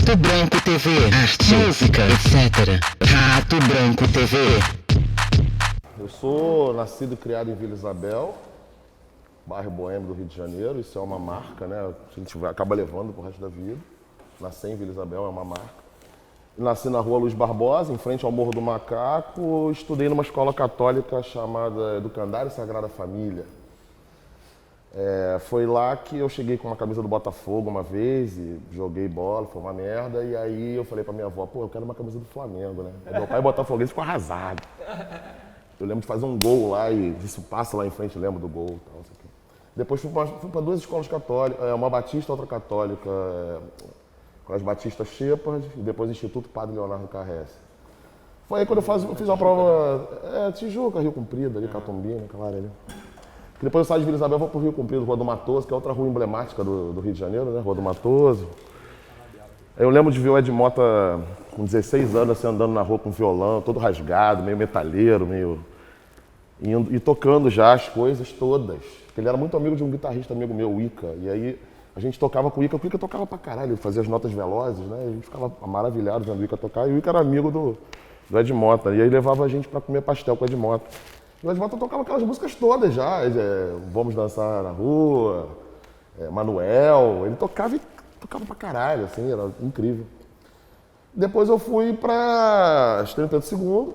Rato Branco TV, arte, música, etc. Rato Branco TV. Eu sou nascido e criado em Vila Isabel, bairro Boêmio do Rio de Janeiro. Isso é uma marca, né? A gente acaba levando pro resto da vida. Nasci em Vila Isabel, é uma marca. Nasci na rua Luiz Barbosa, em frente ao Morro do Macaco. Estudei numa escola católica chamada Educandário Sagrada Família. Foi lá que eu cheguei com uma camisa do Botafogo uma vez e joguei bola, foi uma merda. E aí eu falei pra minha avó, pô, eu quero uma camisa do Flamengo, né? Meu pai botafoguense ficou arrasado. Eu lembro de fazer um gol lá e isso passa lá em frente, lembro do gol. Tal, não sei o quê. Depois fui para duas escolas católicas, uma batista, outra católica, Colégio Batista Shepard e depois Instituto Padre Leonardo Carresse. Foi aí quando eu fiz uma prova, Tijuca, Rio Comprido, ali, Catumbina, aquela área ali. Depois eu saí de Vila Isabel, vou pro Rio Comprido, Rua do Matoso, que é outra rua emblemática do Rio de Janeiro, né? Rua do Matoso. Eu lembro de ver o Ed Mota com 16 anos, assim, andando na rua com violão, todo rasgado, meio metalheiro, meio... e tocando já as coisas todas. Ele era muito amigo de um guitarrista amigo meu, o Ica. E aí a gente tocava com o Ica tocava pra caralho, ele fazia as notas velozes, né? A gente ficava maravilhado vendo o Ica tocar. E o Ica era amigo do Ed Mota. E aí levava a gente pra comer pastel com o Ed Mota. E o Ed Mota tocava aquelas músicas todas já. Vamos Dançar na Rua, Manuel. Ele tocava pra caralho, assim, era incrível. Depois eu fui pra Estrela Pedro II,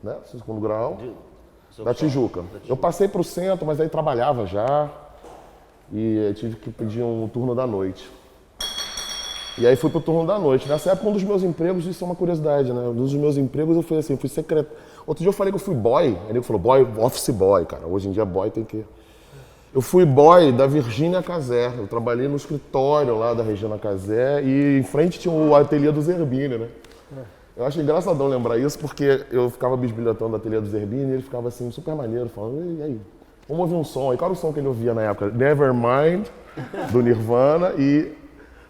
né? Segundo grau. Da Tijuca. Eu passei pro centro, mas aí trabalhava já e eu tive que pedir um turno da noite. E aí fui pro turno da noite. Nessa época, um dos meus empregos, isso é uma curiosidade, né? Um dos meus empregos eu fui assim, fui secretário. Outro dia eu falei que eu fui boy, aí ele falou boy, office boy, cara. Hoje em dia boy tem que... Eu fui boy da Virgínia Casé. Eu trabalhei no escritório lá da Regina Casé e em frente tinha o ateliê do Zerbini, né? Eu acho engraçadão lembrar isso, porque eu ficava bisbilhotando o ateliê do Zerbini e ele ficava assim, super maneiro, falando, e aí, vamos ouvir um som. E qual era o som que ele ouvia na época? Nevermind, do Nirvana, e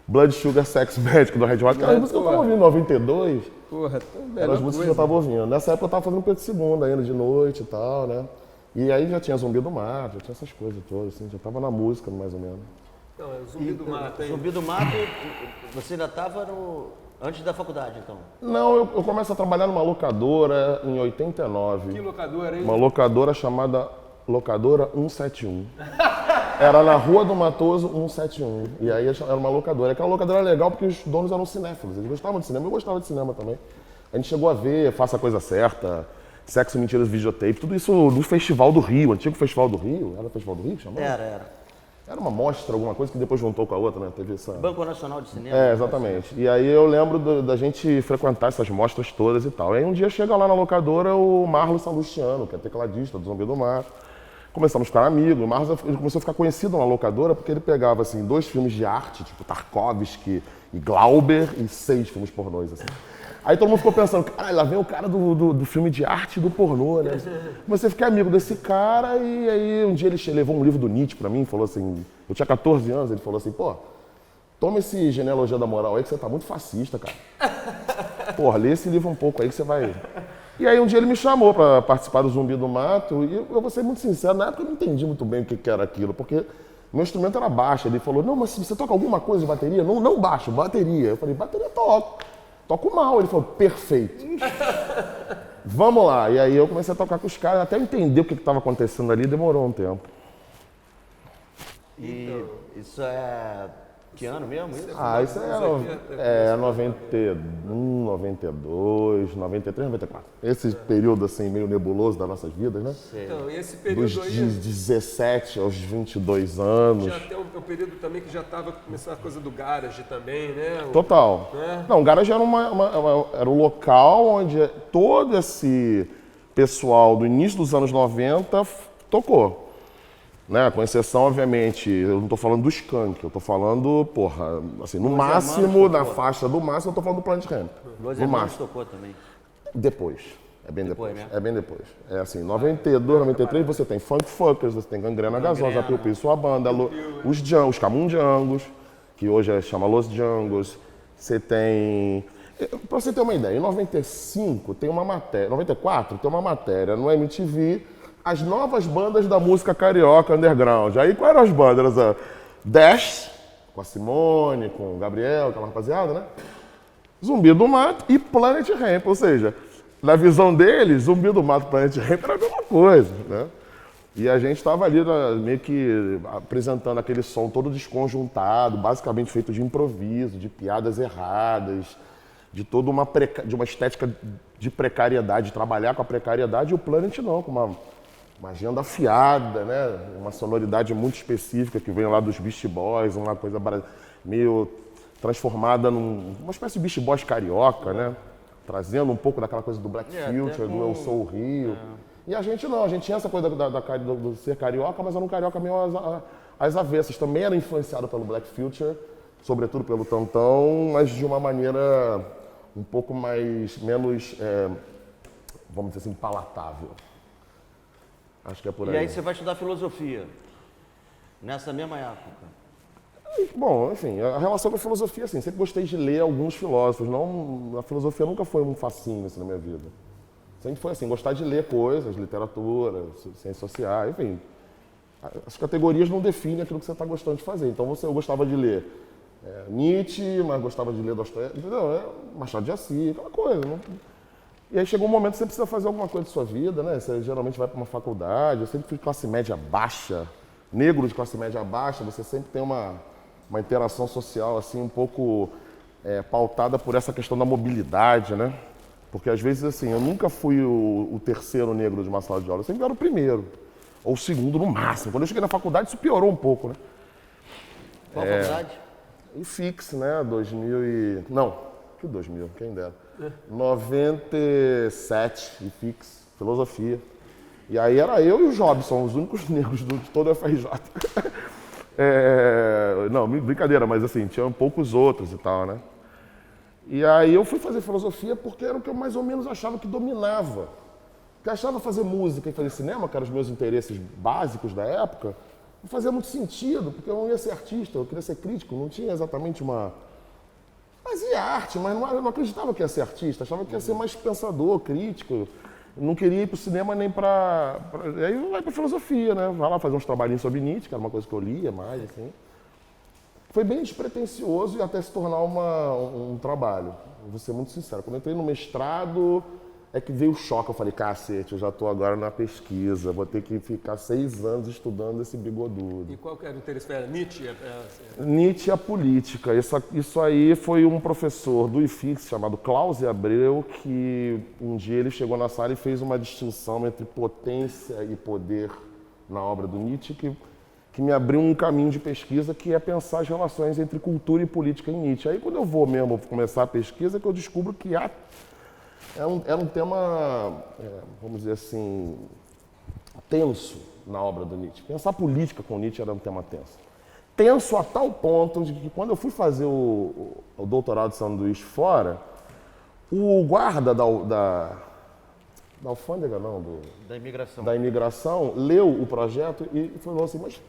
Blood Sugar Sex Magic, do Red Hot. Que era as músicas que eu tava ouvindo em 92. Porra, Eram as músicas que eu tava ouvindo. Nessa época eu tava fazendo Pedro II ainda, de noite e tal, né? E aí já tinha Zumbi do Mato, já tinha essas coisas todas, assim, já tava na música, mais ou menos. Não, é o Zumbi do Mato, hein? Zumbi do Mato, você ainda estava antes da faculdade, então? Não, eu começo a trabalhar numa locadora em 89. Que locadora, hein? Uma locadora chamada Locadora 171. Era na Rua do Matoso 171. E aí era uma locadora. Aquela locadora era legal porque os donos eram cinéfilos. Eles gostavam de cinema, eu gostava de cinema também. A gente chegou a ver Faça a Coisa Certa, Sexo, Mentiras, Videotape, tudo isso no Festival do Rio, antigo Festival do Rio. Era o Festival do Rio que chamava? Era. Era uma mostra, alguma coisa que depois juntou com a outra, né? Teve essa... Banco Nacional de Cinema. Exatamente. E aí eu lembro da gente frequentar essas mostras todas e tal. E aí um dia chega lá na locadora o Marlon Salustiano, que é tecladista do Zumbi do Mar. Começamos a ficar amigos. O Marlon ele começou a ficar conhecido na locadora porque ele pegava, assim, 2 filmes de arte, tipo Tarkovsky e Glauber, e 6 filmes pornôs, assim. Aí todo mundo ficou pensando, caralho, lá vem o cara do filme de arte e do pornô, né? Comecei a ficar amigo desse cara e aí um dia ele levou um livro do Nietzsche pra mim e falou assim, eu tinha 14 anos, ele falou assim, pô, toma esse Genealogia da Moral aí que você tá muito fascista, cara. Porra, lê esse livro um pouco aí que você vai... E aí um dia ele me chamou pra participar do Zumbi do Mato e eu vou ser muito sincero, na época eu não entendi muito bem o que era aquilo, porque meu instrumento era baixo. Ele falou, não, mas você toca alguma coisa de bateria? Não baixo, bateria. Eu falei, bateria toco mal. Ele falou, perfeito. Vamos lá. E aí eu comecei a tocar com os caras, até entender o que estava acontecendo ali, demorou um tempo. E isso é... Que ano mesmo? Isso? Isso é 91, 92, 93, 94. Esse período assim, meio nebuloso das nossas vidas, né? Então, esse período Dos aí... de 17 aos 22 anos. Já tem o período também que já estava começando a coisa do garage também, né? Total. Né? Não, o garage era, era um local onde todo esse pessoal do início dos anos 90 tocou. Né? Com exceção, obviamente, eu não estou falando do Skank, eu estou falando, porra, assim, no máximo, na faixa do máximo, eu estou falando do Planet Hemp. Los No Hermanos máximo. tocou também. Depois. É bem depois. Depois, né? É bem depois. É assim, 92, 93, você tem Funk Fuckers, você tem Gangrena Gasosa, Piu Piu e sua banda, os Camundjangos, que hoje chama Los Djangos. Você tem... Pra você ter uma ideia, em 95 tem uma matéria, 94 tem uma matéria no MTV, as novas bandas da música carioca underground. Aí quais eram as bandas? Dash, com a Simone, com o Gabriel, aquela rapaziada, né? Zumbi do Mato e Planet Hemp, ou seja, na visão deles, Zumbi do Mato e Planet Hemp era a mesma coisa, né? E a gente estava ali meio que apresentando aquele som todo desconjuntado, basicamente feito de improviso, de piadas erradas, de toda uma estética de precariedade, de trabalhar com a precariedade, e o Planet não, com uma agenda afiada, né? Uma sonoridade muito específica que vem lá dos Beast Boys, uma coisa meio transformada numa espécie de Beast Boys carioca, né? Trazendo um pouco daquela coisa do Black Future, do Eu Sou o Rio. E a gente não, a gente tinha essa coisa do ser carioca, mas era um carioca meio às avessas. Também era influenciado pelo Black Future, sobretudo pelo Tantão, mas de uma maneira um pouco menos, vamos dizer assim, palatável. Acho que é por aí. E aí você vai estudar filosofia, nessa mesma época. Bom, enfim, a relação com a filosofia, assim, sempre gostei de ler alguns filósofos. A filosofia nunca foi um fascínio assim, na minha vida. Sempre foi assim, gostar de ler coisas, literatura, ciências sociais, enfim. As categorias não definem aquilo que você está gostando de fazer. Então eu gostava de ler Nietzsche, mas gostava de ler Dostoiévski, Machado de Assis, aquela coisa. Né? E aí chegou um momento que você precisa fazer alguma coisa de sua vida, né? Você geralmente vai para uma faculdade, eu sempre fui de classe média baixa, negro de classe média baixa, você sempre tem uma interação social assim um pouco pautada por essa questão da mobilidade, né? Porque às vezes assim, eu nunca fui o terceiro negro de uma sala de aula, eu sempre era o primeiro, ou o segundo no máximo. Quando eu cheguei na faculdade isso piorou um pouco, né? Qual faculdade? E FIX, né? 2000 Não, que 2000, quem dera. 97, e FIX, filosofia. E aí era eu e o Jobson, os únicos negros de todo o FRJ. Não, brincadeira, mas assim, tinha poucos outros e tal, né? E aí eu fui fazer filosofia porque era o que eu mais ou menos achava que dominava. Porque achava fazer música e fazer cinema, que eram os meus interesses básicos da época, não fazia muito sentido, porque eu não ia ser artista, eu queria ser crítico, não tinha exatamente uma... Fazia arte, mas não acreditava que ia ser artista, achava que ia ser mais pensador, crítico. Não queria ir para o cinema nem para... Aí vai para filosofia, né? Vai lá fazer uns trabalhinhos sobre Nietzsche, que era uma coisa que eu lia mais, assim. Foi bem despretensioso e até se tornar um trabalho. Vou ser muito sincero. Quando eu entrei no mestrado, é que veio o choque. Eu falei, cacete, eu já estou agora na pesquisa, vou ter que ficar 6 anos estudando esse bigodudo. E qual que era o interesse? Era Nietzsche? Nietzsche e a política. Isso aí foi um professor do IFIX chamado Klaus Abreu, que um dia ele chegou na sala e fez uma distinção entre potência e poder na obra do Nietzsche, que me abriu um caminho de pesquisa que é pensar as relações entre cultura e política em Nietzsche. Aí quando eu vou mesmo começar a pesquisa, que eu descubro que era um tema, vamos dizer assim, tenso na obra do Nietzsche. Pensar política com Nietzsche era um tema tenso. Tenso a tal ponto de que quando eu fui fazer o doutorado de sanduíche fora, o guarda da alfândega, não, da imigração, leu o projeto e falou assim, mas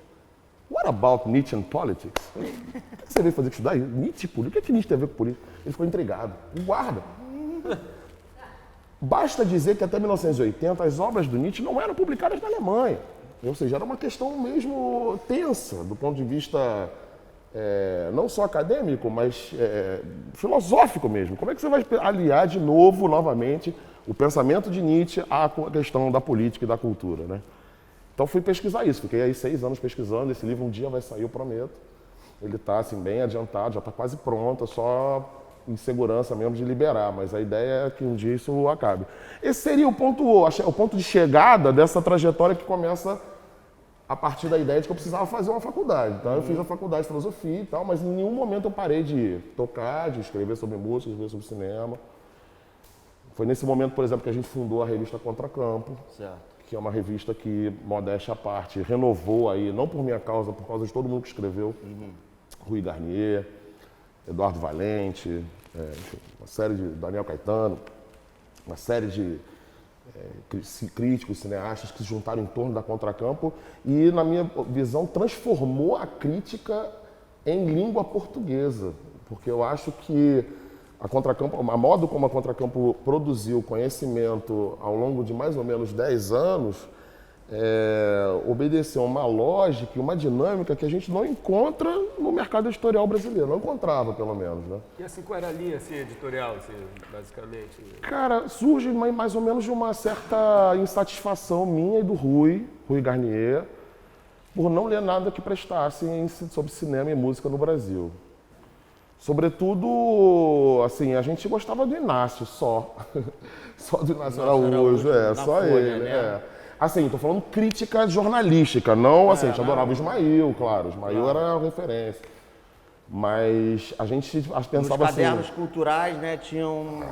what about Nietzsche and politics? O que você veio fazer estudar? Nietzsche e política? O que Nietzsche tem a ver com política? Ele ficou intrigado. O guarda. Basta dizer que até 1980 as obras do Nietzsche não eram publicadas na Alemanha. Ou seja, era uma questão mesmo tensa, do ponto de vista não só acadêmico, mas filosófico mesmo. Como é que você vai aliar novamente, o pensamento de Nietzsche à questão da política e da cultura, né? Então fui pesquisar isso, fiquei aí 6 anos pesquisando, esse livro um dia vai sair, eu prometo. Ele está assim, bem adiantado, já está quase pronto, só em segurança mesmo de liberar, mas a ideia é que um dia isso acabe. Esse seria o ponto de chegada dessa trajetória que começa a partir da ideia de que eu precisava fazer uma faculdade. Então eu fiz a faculdade de filosofia e tal, mas em nenhum momento eu parei de tocar, de escrever sobre música, de escrever sobre cinema. Foi nesse momento, por exemplo, que a gente fundou a revista Contracampo, que é uma revista que, modéstia à parte, renovou aí, não por minha causa, por causa de todo mundo que escreveu. Rui Garnier, Eduardo Valente, enfim, uma série de Daniel Caetano, uma série de críticos, cineastas que se juntaram em torno da Contracampo e, na minha visão, transformou a crítica em língua portuguesa, porque eu acho que a modo como a Contracampo produziu conhecimento ao longo de mais ou menos 10 anos obedeceu uma lógica e uma dinâmica que a gente não encontra no mercado editorial brasileiro. Não encontrava, pelo menos, né? E assim, qual era a linha assim, editorial, assim, basicamente? Cara, surge mais ou menos de uma certa insatisfação minha e do Rui Garnier, por não ler nada que prestasse sobre cinema e música no Brasil. Sobretudo, assim, a gente gostava do Inácio só. Só do Inácio Araújo, só Folha, ele, né? Assim, tô falando crítica jornalística, não assim, a gente adorava o Ismael, claro. O Ismael era a referência. Mas a gente pensava Nos assim... cadernos culturais, né, tinham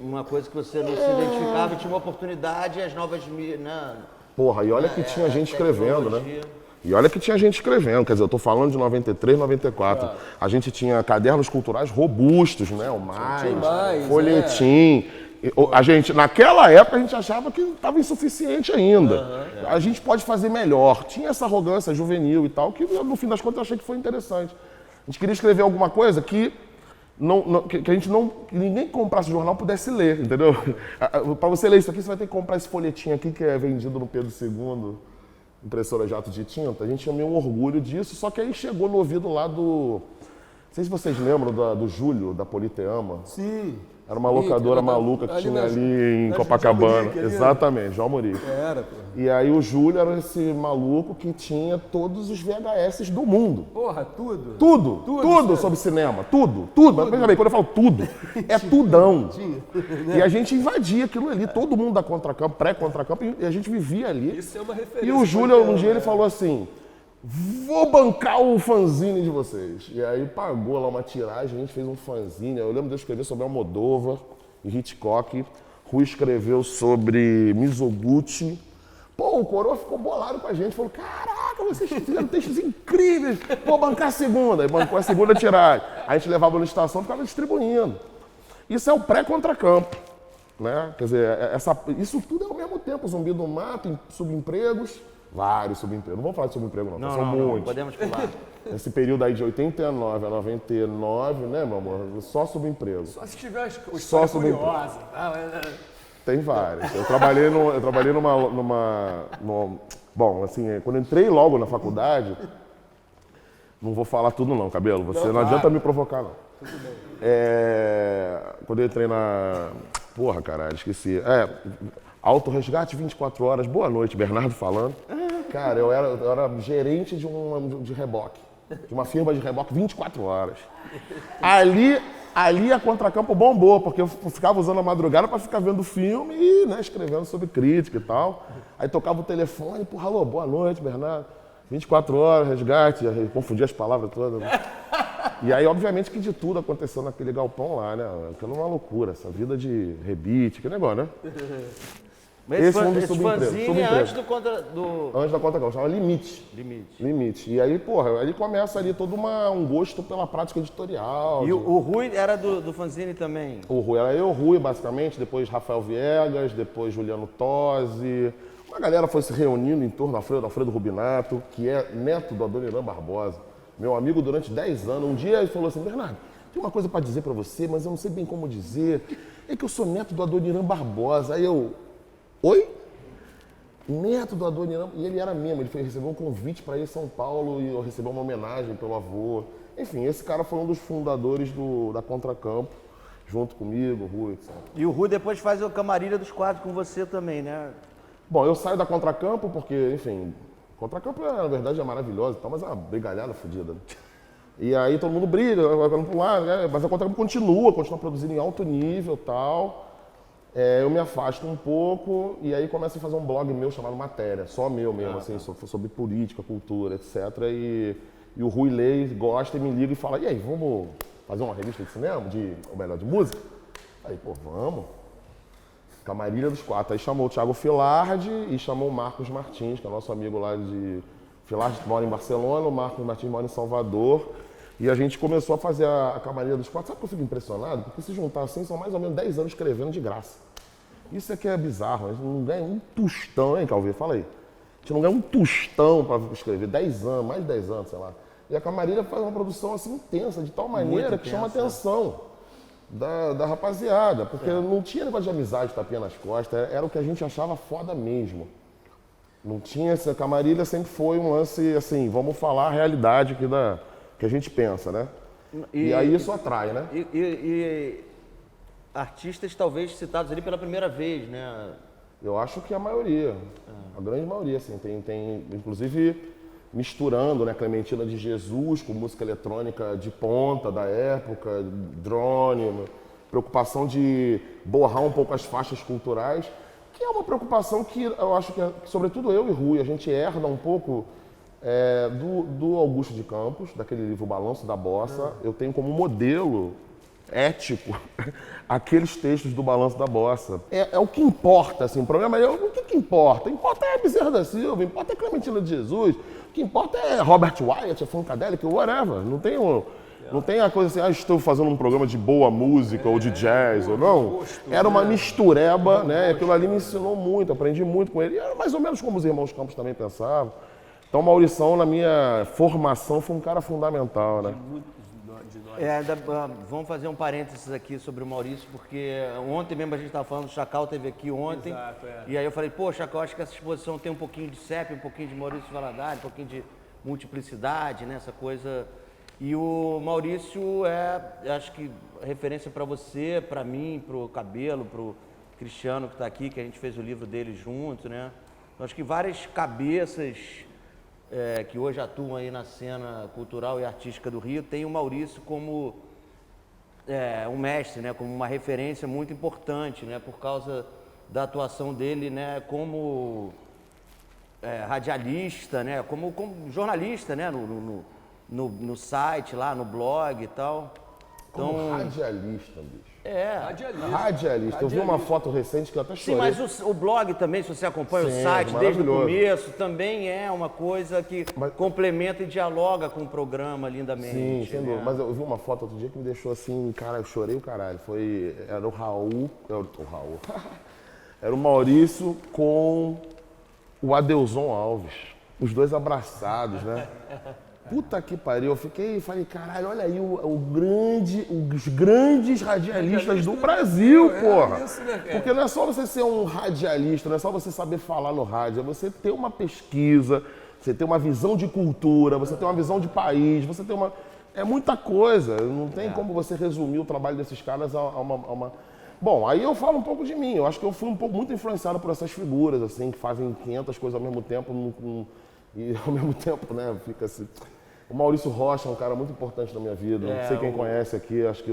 uma coisa que você não se identificava e tinha uma oportunidade, as novas... Né, Porra, e olha que tinha gente escrevendo, né? tecnologia. E olha que tinha gente escrevendo, quer dizer, eu tô falando de 93, 94. A gente tinha cadernos culturais robustos, né? O Mais, Folhetim. A gente, naquela época, a gente achava que estava insuficiente ainda. A gente pode fazer melhor. Tinha essa arrogância juvenil e tal, que no fim das contas eu achei que foi interessante. A gente queria escrever alguma coisa que a gente não, que ninguém que comprasse o jornal pudesse ler, entendeu? Para você ler isso aqui, você vai ter que comprar esse folhetim aqui que é vendido no Pedro II, impressora jato de tinta. A gente tinha meio um orgulho disso, só que aí chegou no ouvido lá do... Não sei se vocês lembram do Júlio, da Politeama. Sim. Era uma locadora maluca que tinha ali em Copacabana. Exatamente, João Murique. Era, pô. E aí o Júlio era esse maluco que tinha todos os VHS do mundo. Porra, tudo? Tudo sobre cinema, tudo. Mas veja bem, quando eu falo tudo, é tudão. E a gente invadia aquilo ali, todo mundo da Contracampo, pré-Contracampo, e a gente vivia ali. Isso é uma referência. E o Júlio, um dia, ele falou assim: vou bancar o fanzine de vocês. E aí pagou lá uma tiragem, a gente fez um fanzine. Eu lembro de eu escrever sobre Almodóvar e Hitchcock. Rui escreveu sobre Mizoguchi. Pô, o Coroa ficou bolado com a gente. Falou, caraca, vocês fizeram textos incríveis. Vou bancar a segunda. Aí bancou a segunda tiragem. A gente levava na estação e ficava distribuindo. Isso é o pré-Contracampo, né? Quer dizer, isso tudo é ao mesmo tempo. Zumbi do Mato, subempregos. Vários subempregos. Não vou falar de subemprego, não. São muitos. Podemos pular. Esse período aí de 89 a 99, né, meu amor? Só subemprego. Só se tiver uma Só história sobre- curiosa. Tem vários. Eu trabalhei bom, assim, quando eu entrei logo na faculdade, não vou falar tudo não, Cabelo. Você não adianta me provocar, não. Quando eu entrei Porra, caralho, esqueci. Auto Resgate 24 horas. Boa noite, Bernardo falando. Cara, eu era gerente de reboque. De uma firma de reboque 24 horas. Ali a Contracampo bombou, porque eu ficava usando a madrugada para ficar vendo filme e, né, escrevendo sobre crítica e tal. Aí tocava o telefone, porra, alô, boa noite, Bernardo. 24 horas, resgate, confundi as palavras todas. E aí, obviamente, que de tudo aconteceu naquele galpão lá, né? Aquilo é uma loucura, essa vida de rebite, que negócio, né? Mas Esse é um dos esse subempregos. fanzine é antes do... Antes da Contracampo, chama Limite. Limite. E aí, porra, ali começa ali todo um gosto pela prática editorial. E o Rui era do fanzine também? O Rui era eu, Rui, basicamente, depois Rafael Viegas, depois Juliano Tosi. Uma galera foi se reunindo em torno do Alfredo Rubinato, que é neto do Adoniran Barbosa, meu amigo durante 10 anos. Um dia ele falou assim, Bernardo, tem uma coisa para dizer para você, mas eu não sei bem como dizer. É que eu sou neto do Adoniran Barbosa. Aí eu, oi? Neto do Adoniran, e ele era mesmo, ele recebeu um convite para ir a São Paulo e eu recebi uma homenagem pelo avô. Enfim, esse cara foi um dos fundadores da Contracampo, junto comigo, o Rui, etc. E o Rui depois faz o Camarilha dos Quatro com você também, né? Bom, eu saio da Contracampo porque, enfim, Contracampo, na verdade, é maravilhosa e tal, mas é uma brigalhada fodida, né? E aí todo mundo briga, vai pro lado, né? Mas a Contracampo continua produzindo em alto nível e tal. Eu me afasto um pouco e aí começo a fazer um blog meu chamado Matéria, só meu mesmo, assim, sobre política, cultura, etc. E o Rui lê, gosta e me liga e fala, e aí, vamos fazer uma revista de cinema, ou melhor, de música? Aí, pô, vamos. Camarilha dos Quatro. Aí chamou o Thiago Filardi e chamou o Marcos Martins, que é nosso amigo lá de... Filardi mora em Barcelona, o Marcos Martins mora em Salvador. E a gente começou a fazer a Camarilha dos Quatro. Sabe que eu fico impressionado? Porque se juntar assim, são mais ou menos 10 anos escrevendo de graça. Isso é que é bizarro. A gente não ganha um tostão, hein, Calvi? Fala aí. A gente não ganha um tostão para escrever. 10 anos, mais de 10 anos, sei lá. E a Camarilha faz uma produção assim intensa, de tal maneira que chama atenção da rapaziada. Porque não tinha negócio de amizade, tapinha nas costas. Era o que a gente achava foda mesmo. Não tinha, essa Camarilha sempre foi um lance, assim, vamos falar a realidade aqui que a gente pensa, né? E aí isso atrai, né? E artistas talvez citados ali pela primeira vez, né? Eu acho que a maioria, a grande maioria, assim, tem inclusive misturando, né, Clementina de Jesus com música eletrônica de ponta da época, drone, preocupação de borrar um pouco as faixas culturais, que é uma preocupação que eu acho que, sobretudo eu e Rui, a gente herda um pouco do Augusto de Campos, daquele livro Balanço da Bossa. Eu tenho como modelo ético aqueles textos do Balanço da Bossa. É o que importa, assim, o problema é o que importa? Importa é Bezerra da Silva, importa é Clementina de Jesus, o que importa é Robert Wyatt, é Funkadelic, whatever. Não tem a coisa assim, estou fazendo um programa de boa música ou de jazz ou não. Era uma mistureba, né? Aquilo ali me ensinou muito, aprendi muito com ele. E era mais ou menos como os irmãos Campos também pensavam. Então, Maurição, na minha formação, foi um cara fundamental, né? Vamos fazer um parênteses aqui sobre o Maurício, porque ontem mesmo a gente estava falando, o Chacal esteve aqui ontem. Exato, E aí eu falei, pô, Chacal, acho que essa exposição tem um pouquinho de CEP, um pouquinho de Maurício Valadares, um pouquinho de multiplicidade, né? Essa coisa. E o Maurício acho que, referência para você, para mim, para o Cabelo, para o Cristiano que está aqui, que a gente fez o livro dele junto, né? Então, acho que várias cabeças que hoje atuam aí na cena cultural e artística do Rio tem o Maurício como um mestre, né? Como uma referência muito importante, né? Por causa da atuação dele, né? Como radialista, né? Como jornalista, né? No site lá, no blog e tal. Como Então, radialista, bicho. Radialista. Eu vi uma foto recente que eu até sim, chorei. mas o blog também, se você acompanha Sim, o site desde o maravilhoso. começo, também é uma coisa que complementa e dialoga com o programa Sim, lindamente. sem né? dúvida. Mas eu vi uma foto outro dia que me deixou assim, cara, eu chorei o caralho. Era o Raul. Era o Maurício com o Adelson Alves. Os dois abraçados, né? Puta que pariu, falei, caralho, olha aí os grandes radialistas do Brasil, porra. Isso, né, cara? Porque não é só você ser um radialista, não é só você saber falar no rádio, é você ter uma pesquisa, você ter uma visão de cultura, você ter uma visão de país, você ter uma... É muita coisa, não tem como você resumir o trabalho desses caras a uma... Bom, aí eu falo um pouco de mim, eu acho que eu fui muito influenciado por essas figuras, assim, que fazem 500 coisas ao mesmo tempo, e ao mesmo tempo, né, fica assim... O Maurício Rocha é um cara muito importante na minha vida. Não sei quem conhece aqui, acho que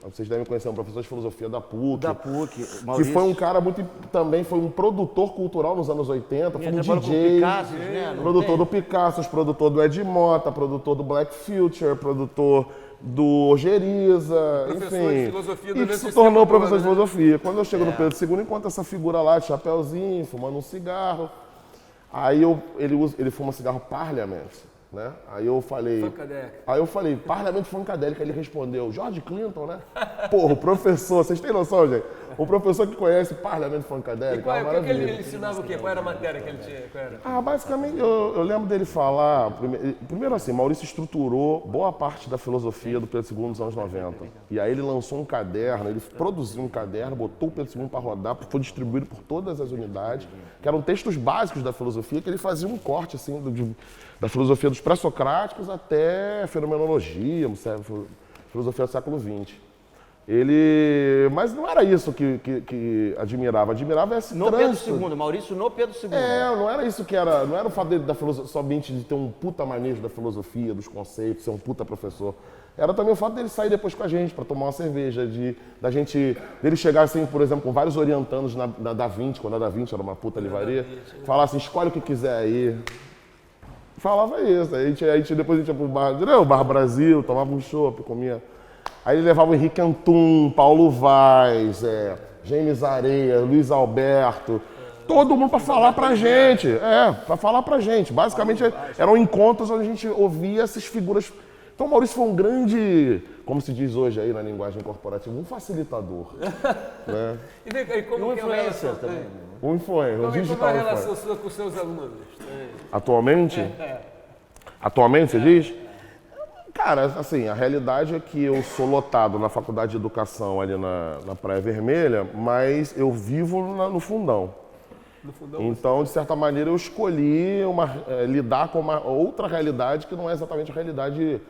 vocês devem conhecer, um professor de filosofia da PUC. Da PUC, Que Maurício. foi um cara também foi um produtor cultural nos anos 80, foi um trabalhou com DJ, Picasso, né? Não produtor tem? do Picasso, produtor do Ed Mota, produtor do Black Future, produtor do Ogeriza, Professor enfim. de filosofia E que durante se esse tornou tempo todo, professor de né? filosofia. Quando eu chego no Pedro II, encontro essa figura lá de chapéuzinho, fumando um cigarro. Aí ele fuma cigarro Parliament. Né? Aí eu falei, Parlamento Funkadelic. Aí ele respondeu, George Clinton, né? Porra, o professor, vocês têm noção, gente? O professor que conhece Parlamento Funkadelic, E é uma o que maravilha. ele ensinava o quê? Qual era a matéria que ele tinha? Qual era? Basicamente, eu lembro dele falar, primeiro assim, Maurício estruturou boa parte da filosofia do Pedro II nos anos 90. E aí ele lançou um caderno, ele produziu um caderno, botou o Pedro II para rodar, foi distribuído por todas as unidades, que eram textos básicos da filosofia, que ele fazia um corte, assim, da filosofia dos pré-socráticos até fenomenologia, filosofia do século XX. Mas não era isso que admirava esse No trânsito. Pedro II, Maurício no Pedro II. Não era isso que era, não era o fato dele somente de ter um puta manejo da filosofia, dos conceitos, ser um puta professor. Era também o fato dele sair depois com a gente para tomar uma cerveja, dele chegar assim, por exemplo, com vários orientandos na Da Vinci, quando a Da Vinci era uma puta livraria, falar assim, escolhe o que quiser aí. Falava isso, depois a gente ia pro Bar Brasil, tomava um chopp, comia. Aí ele levava o Henrique Antum, Paulo Vaz, James Areia, Luiz Alberto, todo mundo para falar pra gente. Para falar pra gente. Basicamente eram encontros onde a gente ouvia essas figuras. Então o Maurício foi um grande, como se diz hoje aí na linguagem corporativa, um facilitador. Né? E como que é a relação também? Um influencer, um Como é digital a relação influencer. sua com os seus alunos? Atualmente? Atualmente, você diz? Cara, assim, a realidade é que eu sou lotado na Faculdade de Educação ali na Praia Vermelha, mas eu vivo no fundão. No fundão, Então, de certa maneira, eu escolhi lidar com uma outra realidade que não é exatamente a realidade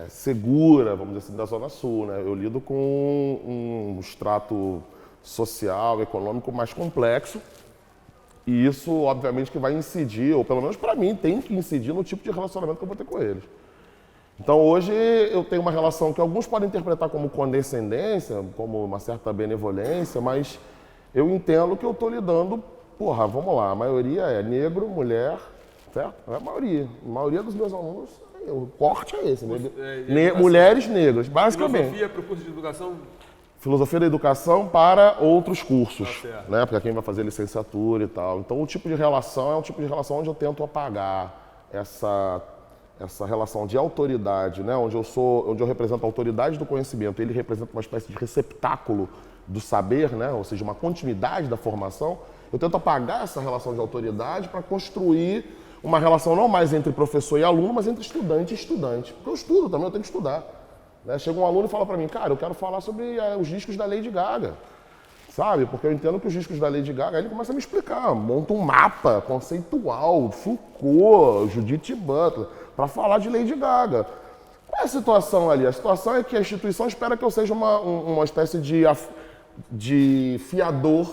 segura, vamos dizer assim, da Zona Sul, né? Eu lido com um extrato social, econômico mais complexo e isso, obviamente, que vai incidir, ou pelo menos para mim, tem que incidir no tipo de relacionamento que eu vou ter com eles. Então, hoje, eu tenho uma relação que alguns podem interpretar como condescendência, como uma certa benevolência, mas eu entendo que eu estou lidando, vamos lá, a maioria é negro, mulher, certo? É a maioria dos meus alunos, o corte é esse, mulheres negras, basicamente. Filosofia para o curso de educação? Filosofia da educação para outros cursos, Tá certo. né? Para quem vai fazer licenciatura e tal. Então, o tipo de relação é um tipo de relação onde eu tento apagar essa relação de autoridade, né? Onde eu represento a autoridade do conhecimento, ele representa uma espécie de receptáculo do saber, né? Ou seja, uma continuidade da formação. Eu tento apagar essa relação de autoridade para construir uma relação não mais entre professor e aluno, mas entre estudante e estudante. Porque eu estudo também, eu tenho que estudar. Né? Chega um aluno e fala para mim, cara, eu quero falar sobre os discos da Lady Gaga. Sabe? Porque eu entendo que os discos da Lady Gaga, aí ele começa a me explicar, monta um mapa conceitual, Foucault, Judith Butler, para falar de Lady Gaga. Qual é a situação ali? A situação é que a instituição espera que eu seja uma espécie de fiador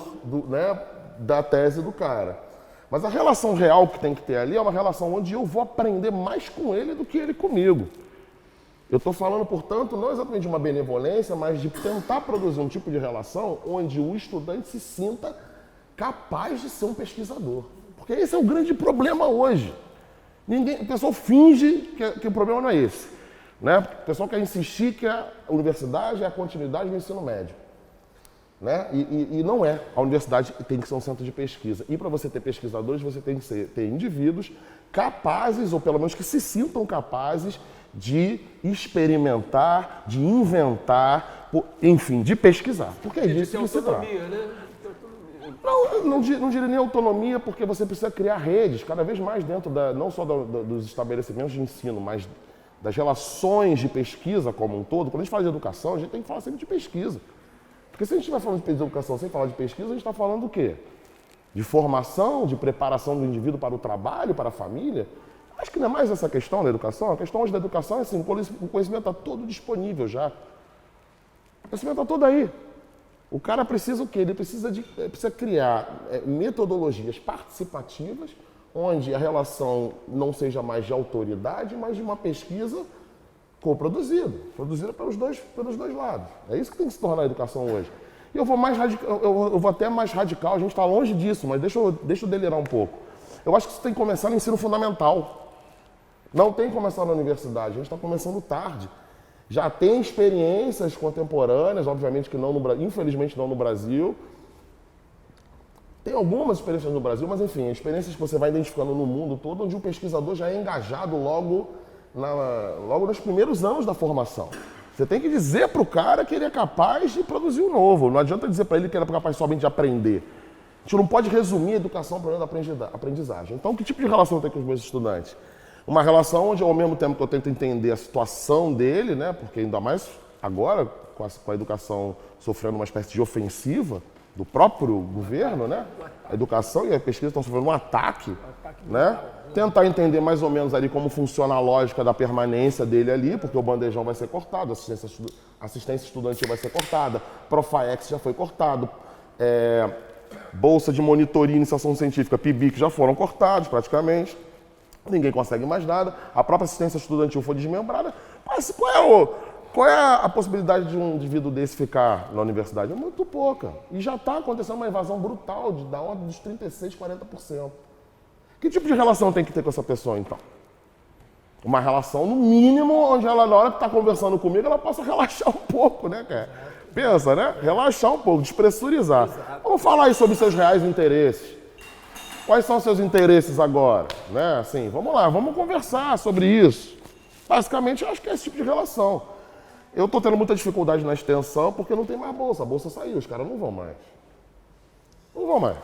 da tese do cara. Mas a relação real que tem que ter ali é uma relação onde eu vou aprender mais com ele do que ele comigo. Eu estou falando, portanto, não exatamente de uma benevolência, mas de tentar produzir um tipo de relação onde o estudante se sinta capaz de ser um pesquisador. Porque esse é o grande problema hoje. O pessoal finge que o problema não é esse. Né? O pessoal quer insistir que a universidade é a continuidade do ensino médio. Né? E não é. A universidade tem que ser um centro de pesquisa. E para você ter pesquisadores, você tem que ter indivíduos capazes, ou pelo menos que se sintam capazes, de experimentar, de inventar, enfim, de pesquisar. Porque é disso que se trata. Né? Não diria nem autonomia, porque você precisa criar redes, cada vez mais dentro não só dos estabelecimentos de ensino, mas das relações de pesquisa como um todo. Quando a gente fala de educação, a gente tem que falar sempre de pesquisa. Porque se a gente estiver falando de educação sem falar de pesquisa, a gente está falando do quê? De formação, de preparação do indivíduo para o trabalho, para a família. Acho que não é mais essa questão da educação. A questão hoje da educação é assim, o conhecimento está todo disponível já. O conhecimento está todo aí. O cara precisa o quê? Ele precisa criar metodologias participativas, onde a relação não seja mais de autoridade, mas de uma pesquisa produzida pelos dois lados. É isso que tem que se tornar a educação hoje. E eu vou até mais radical, a gente está longe disso, mas deixa eu delirar um pouco. Eu acho que isso tem que começar no ensino fundamental. Não tem que começar na universidade, a gente está começando tarde. Já tem experiências contemporâneas, obviamente que infelizmente não no Brasil. Tem algumas experiências no Brasil, mas enfim, experiências que você vai identificando no mundo todo, onde o pesquisador já é engajado logo nos primeiros anos da formação. Você tem que dizer para o cara que ele é capaz de produzir o novo. Não adianta dizer para ele que ele é capaz somente de aprender. A gente não pode resumir a educação para a aprendizagem. Então, que tipo de relação eu tenho com os meus estudantes? Uma relação onde, ao mesmo tempo que eu tento entender a situação dele, né, porque ainda mais agora, com a educação sofrendo uma espécie de ofensiva do próprio governo, né? A educação e a pesquisa estão sofrendo um ataque, né? Tentar entender mais ou menos ali como funciona a lógica da permanência dele ali, porque o bandejão vai ser cortado, a assistência estudantil vai ser cortada, Profaex já foi cortado, Bolsa de Monitoria e Iniciação Científica, PIBIC, já foram cortados praticamente. Ninguém consegue mais nada, a própria assistência estudantil foi desmembrada. Mas qual é a possibilidade de um indivíduo desse ficar na universidade? É muito pouca. E já está acontecendo uma evasão brutal da ordem dos 36%, 40%. Que tipo de relação tem que ter com essa pessoa, então? Uma relação, no mínimo, onde ela, na hora que está conversando comigo, ela possa relaxar um pouco, né, cara? Pensa, né? Relaxar um pouco, despressurizar. Vamos falar aí sobre seus reais interesses. Quais são os seus interesses agora? Né? Assim, vamos lá, vamos conversar sobre isso. Basicamente, eu acho que é esse tipo de relação. Eu estou tendo muita dificuldade na extensão porque não tem mais bolsa. A bolsa saiu, os caras não vão mais. Não vão mais.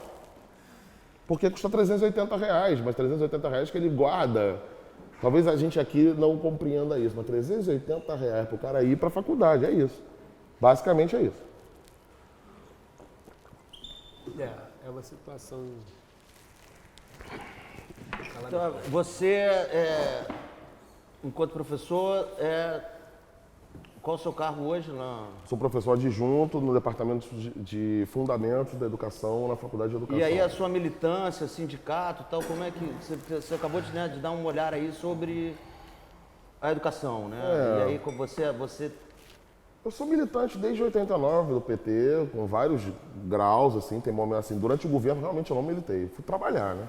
Porque custa R$380, mas R$380 que ele guarda. Talvez a gente aqui não compreenda isso, mas R$380 para o cara ir para a faculdade, é isso. Basicamente é isso. É uma situação... Então, você, enquanto professor, qual o seu cargo hoje lá? Sou professor adjunto no Departamento de Fundamentos da Educação na Faculdade de Educação. E aí a sua militância, sindicato e tal, como é que... Você acabou de dar um olhar aí sobre a educação, né? E aí você... Eu sou militante desde 89 do PT, com vários graus, assim, tem momentos assim. Durante o governo, realmente, eu não militei. Fui trabalhar, né?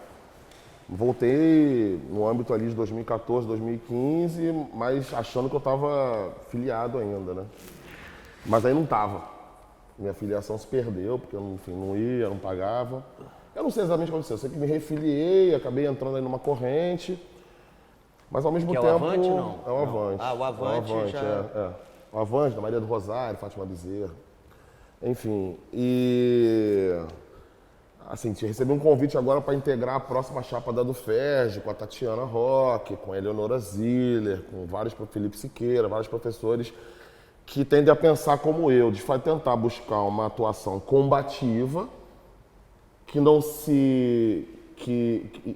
Voltei no âmbito ali de 2014, 2015, mas achando que eu estava filiado ainda, né? Mas aí não estava. Minha filiação se perdeu, porque eu, enfim, não ia, não pagava. Eu não sei exatamente o que aconteceu. Eu sei que me refiliei, acabei entrando aí numa corrente, mas ao mesmo Que é tempo... o Avante, não? É o Avante. Ah, o Avante já... O Avante, da Maria do Rosário, Fátima Bezerra. Enfim, e... Assim, recebi um convite agora para integrar a próxima chapa da Duferj, com a Tatiana Roque, com a Eleonora Ziller, com vários, Felipe Siqueira, vários professores que tendem a pensar como eu, de tentar buscar uma atuação combativa, que não se...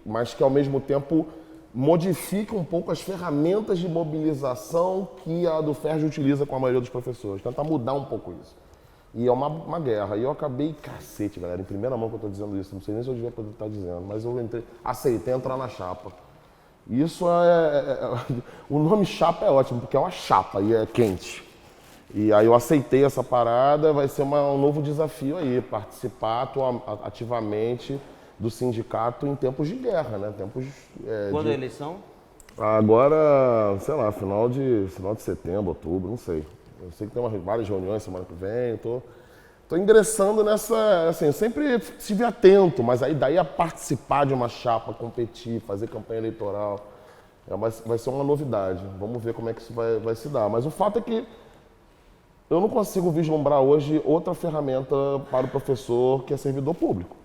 mas que ao mesmo tempo modifica um pouco as ferramentas de mobilização que a Duferj utiliza com a maioria dos professores. Tentar mudar um pouco isso. E é uma guerra. E eu acabei, cacete, galera, em primeira mão que eu tô dizendo isso. Não sei nem se eu devia poder estar dizendo, mas eu aceitei entrar na chapa. Isso o nome chapa é ótimo, porque é uma chapa e é quente. E aí eu aceitei essa parada, vai ser um novo desafio aí, participar ativamente do sindicato em tempos de guerra, né? Tempos, Quando é a eleição? Agora, sei lá, final de setembro, outubro, não sei. Eu sei que tem várias reuniões semana que vem, tô ingressando nessa, assim, eu sempre estive atento, mas aí daí a participar de uma chapa, competir, fazer campanha eleitoral, vai ser uma novidade. Vamos ver como é que isso vai se dar. Mas o fato é que eu não consigo vislumbrar hoje outra ferramenta para o professor que é servidor público.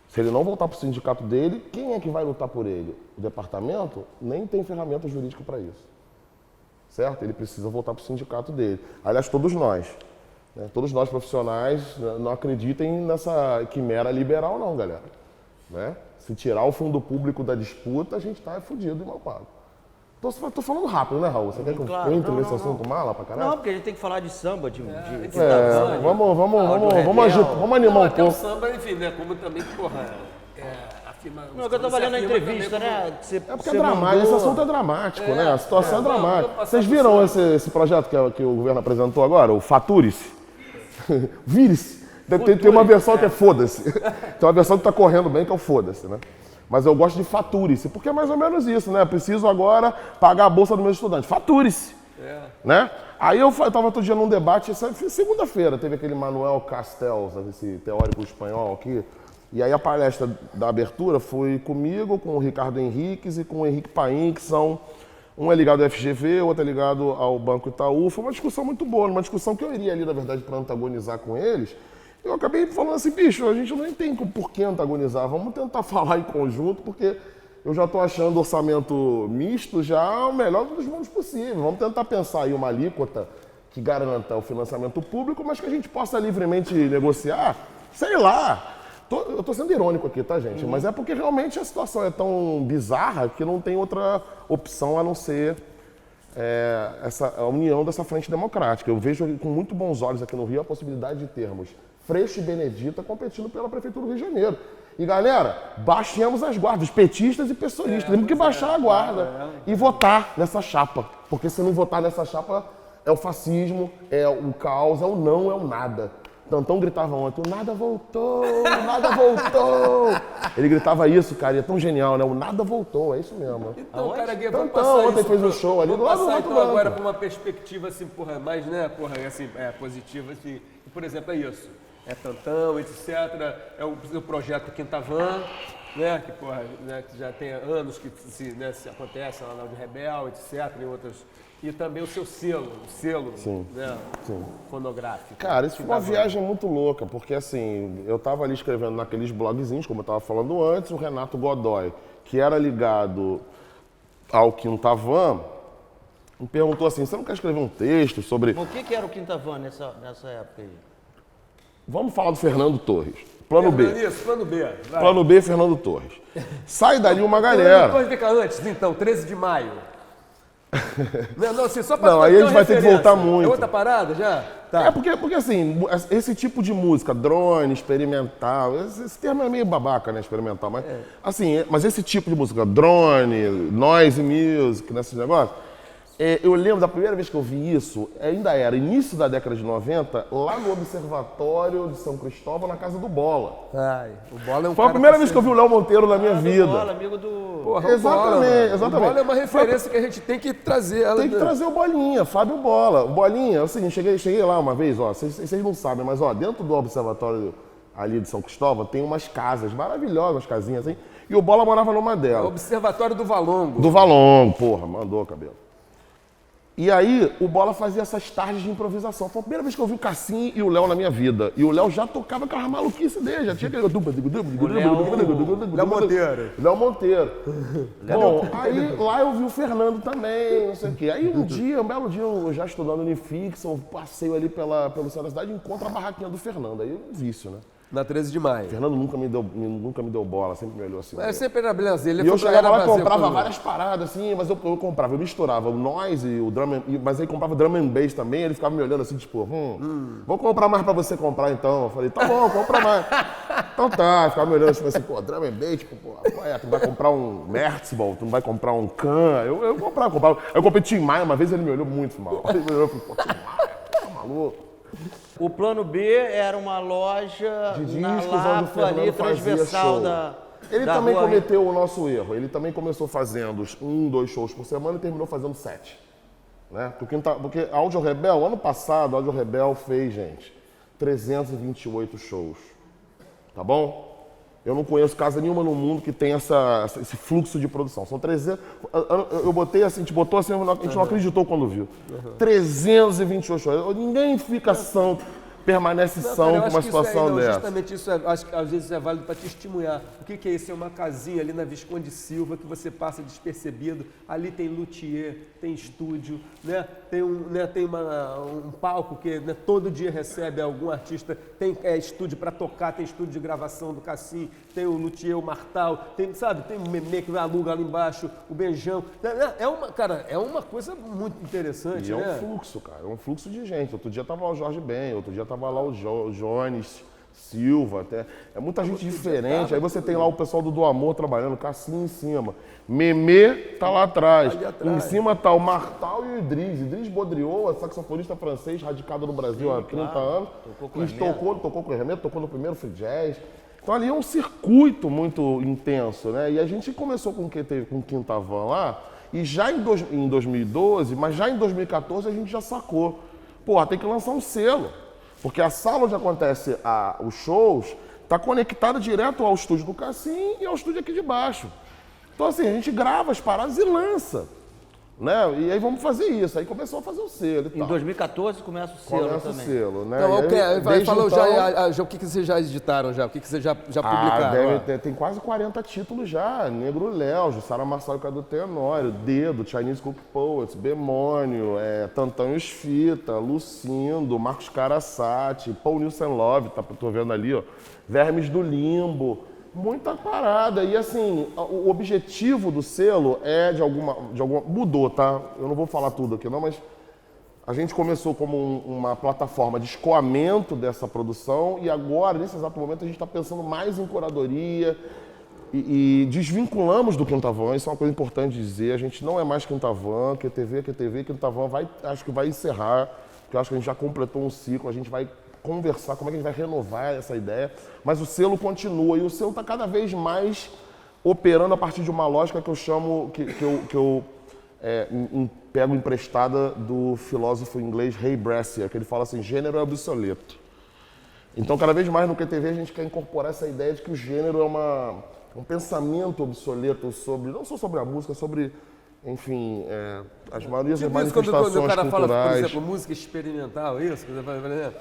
Se ele não voltar para o sindicato dele, quem é que vai lutar por ele? O departamento nem tem ferramenta jurídica para isso. Certo? Ele precisa voltar para o sindicato dele. Aliás, todos nós. Né? Todos nós profissionais não acreditem nessa quimera liberal não, galera. Né? Se tirar o fundo público da disputa, a gente está fudido e mal pago. Tô falando rápido, né, Raul? Você quer que eu entre nesse assunto mala pra caralho? Não, porque a gente tem que falar de samba, vamos animar um Até o pouco. samba, enfim, né? Como também, porra, Não, eu tava lendo a entrevista, né? Porque é dramático, esse assunto é dramático, né? A situação é dramática. Vocês viram esse projeto que o governo apresentou agora, o Faturice? Vire-se. Tem uma versão que é foda-se. Tem uma versão que tá correndo bem que é o foda-se, né? Mas eu gosto de Faturice, porque é mais ou menos isso, né? Preciso agora pagar a bolsa dos meus estudantes. Faturice. Né? Aí eu tava outro dia num debate, segunda-feira, teve aquele Manuel Castells, esse teórico espanhol aqui. E aí a palestra da abertura foi comigo, com o Ricardo Henriques e com o Henrique Paim, que são... Um é ligado ao FGV, o outro é ligado ao Banco Itaú. Foi uma discussão muito boa, uma discussão que eu iria ali, na verdade, para antagonizar com eles. Eu acabei falando assim, bicho, a gente não tem por que antagonizar, vamos tentar falar em conjunto, porque eu já estou achando o orçamento misto já o melhor dos mundos possível. Vamos tentar pensar aí uma alíquota que garanta o financiamento público, mas que a gente possa livremente negociar, sei lá. Eu estou sendo irônico aqui, tá, gente? Mas é porque realmente a situação é tão bizarra que não tem outra opção a não ser a união dessa frente democrática. Eu vejo com muito bons olhos aqui no Rio a possibilidade de termos Freixo e Benedita competindo pela Prefeitura do Rio de Janeiro. E galera, baixemos as guardas, petistas e pessoalistas. Temos que baixar a guarda e votar nessa chapa. Porque se não votar nessa chapa, é o fascismo, é o caos, é o não, é o nada. Tantão gritava ontem, o nada voltou, o nada voltou. Ele gritava isso, cara, e é tão genial, né? O nada voltou, é isso mesmo. Então, cara, Gui, vamos Tantão passar ontem isso fez um show ali do lado do passar Mato então Branco. agora para uma perspectiva assim, porra, mais, né, porra, assim, positiva, assim. Por exemplo, é isso. É Tantão, etc. É o projeto Quinta Van, né, que, porra, né, que já tem anos que se acontece lá na de Rebel, etc. E outras. E também o seu selo, Sim, né, sim. fonográfico. Cara, isso foi uma viagem muito louca, porque assim, eu tava ali escrevendo naqueles blogzinhos, como eu tava falando antes, o Renato Godoy, que era ligado ao Quinta Van, me perguntou assim, você não quer escrever um texto sobre... O que era o Quinta Van nessa época aí? Vamos falar do Fernando Torres. Plano B. Isso, plano B. Vai. Plano B, Fernando Torres. Sai dali uma Fernando galera. Torres fica antes, então, 13 de maio. Não, assim, só pra Não, aí ter a gente uma vai ter que referência. voltar muito. É outra parada já? Tá. É porque assim, esse tipo de música, drone, experimental, esse termo é meio babaca, né, experimental, mas assim, mas esse tipo de música, drone, noise music, nesses negócios, eu lembro da primeira vez que eu vi isso, ainda era início da década de 90, lá no Observatório de São Cristóvão, na casa do Bola. Ai, o Bola é um Foi a cara primeira pra vez ser- que eu vi o Léo Monteiro na minha Do vida. Bola, amigo do... Porra, Exatamente, o Bola, mano. exatamente. O Bola é uma referência que a gente tem que trazer. Ela Tem que trazer o Bolinha, Fábio Bola. O Bolinha, é o seguinte, cheguei lá uma vez, ó, vocês não sabem, mas ó, dentro do observatório ali de São Cristóvão tem umas casas maravilhosas, umas casinhas assim, e o Bola morava numa delas. Observatório do Valongo. Do Valongo, porra, mandou cabelo. E aí, o Bola fazia essas tardes de improvisação. Foi a primeira vez que eu vi o Cassim e o Léo na minha vida. E o Léo já tocava com as maluquices dele, já tinha aquele... Léo Monteiro. Léo Monteiro. Bom, aí lá eu vi o Fernando também, não sei o quê. Aí um belo dia, eu já estudando no Unifix, eu passeio ali pelo centro da cidade e encontro a barraquinha do Fernando. Aí um vício, né? Na 13 de maio. O Fernando nunca me deu bola, sempre me olhou assim. É sempre era beleza. Ele E eu foi pra chegava lá e Brasil comprava quando- várias paradas assim, mas eu comprava, eu misturava o noise e o drum, mas aí comprava drum and bass também, ele ficava me olhando assim, tipo, vou comprar mais pra você comprar então. Eu falei, tá bom, compra mais. Então tá, ficava me olhando tipo assim, pô, drum and bass, tipo, pô, tu não vai comprar um Mertzball, tu não vai comprar um Can. Eu comprava. Eu comprei Tim Maia, uma vez ele me olhou muito mal. Ele me olhou e falou, pô, Tim Maia, tá maluco? O Plano B era uma loja De na discos onde o Lapa ali, Fernando fazia transversal show. da Ele da também rua. cometeu o nosso erro. Ele também começou fazendo 2 shows por semana e terminou fazendo 7. Né? Porque a Audio Rebel, ano passado, a Audio Rebel fez, gente, 328 shows. Tá bom? Eu não conheço casa nenhuma no mundo que tenha esse fluxo de produção. São 300... Eu botei assim, a gente botou assim, a gente não acreditou quando viu. 328 shows. Ninguém fica são, permanece Não, são cara, eu com acho uma que isso aí, situação não, dessa. justamente isso, acho que às vezes é válido para te estimular. O que é isso? É uma casinha ali na Visconde Silva que você passa despercebido. Ali tem luthier, tem estúdio, né? Tem um palco que, né, todo dia recebe algum artista. Tem estúdio para tocar, tem estúdio de gravação do Cassim, tem o luthier, o Martal, tem o Memê que aluga ali embaixo, o Benjão. É uma coisa muito interessante, E é né? um fluxo, cara, é um fluxo de gente. Outro dia tava lá o Jorge Ben, outro dia tava lá o Jones Silva, até. É muita gente diferente. Aí você tem lá o pessoal do Amor trabalhando, Cassim em cima. Memê tá lá atrás. Ali atrás. Em cima tá o Martal e o Idris. Idris Bodriot, saxofonista francês, radicado no Brasil há 30 anos. Tocou com o Hermeto, tocou no primeiro Free Jazz. Então ali é um circuito muito intenso, né? E a gente começou com o Quintavan lá, e já em 2012, mas já em 2014 a gente já sacou. Pô, tem que lançar um selo. Porque a sala onde acontece os shows está conectada direto ao estúdio do Cassim e ao estúdio aqui de baixo. Então assim, a gente grava as paradas e lança. Né? E aí vamos fazer isso. Aí começou a fazer o selo e Em tal. 2014 começa o selo Começa o também. selo, né? Então, E aí, desde falou então- já o que vocês já editaram já, o que vocês já publicaram. Tem quase 40 títulos já. Negro Léo, Jussara Marçal e Cadu Tenório, Dedo, Chinese Cook Poets, Bemônio, Tantão e os Fita, Lucindo, Marcos Carassati, Paul Nilson Love, tô vendo ali, ó, Vermes do Limbo. Muita parada. E assim, o objetivo do selo é de alguma. Mudou, tá? Eu não vou falar tudo aqui não, mas a gente começou como uma plataforma de escoamento dessa produção e agora, nesse exato momento, a gente está pensando mais em curadoria e desvinculamos do Quintavan. Isso é uma coisa importante de dizer. A gente não é mais Quintavan, QTV, Quintavan acho que vai encerrar, porque eu acho que a gente já completou um ciclo, a gente vai conversar como é que a gente vai renovar essa ideia, mas o selo continua e o selo está cada vez mais operando a partir de uma lógica que eu chamo, que eu pego emprestada do filósofo inglês Ray Brassier, que ele fala assim, gênero é obsoleto. Então, cada vez mais no QTV a gente quer incorporar essa ideia de que o gênero é um pensamento obsoleto não só sobre a música, sobre, enfim, as maiorias das Tipo isso, manifestações quando o cara fala, por culturais. exemplo, música experimental, isso? Que você fala,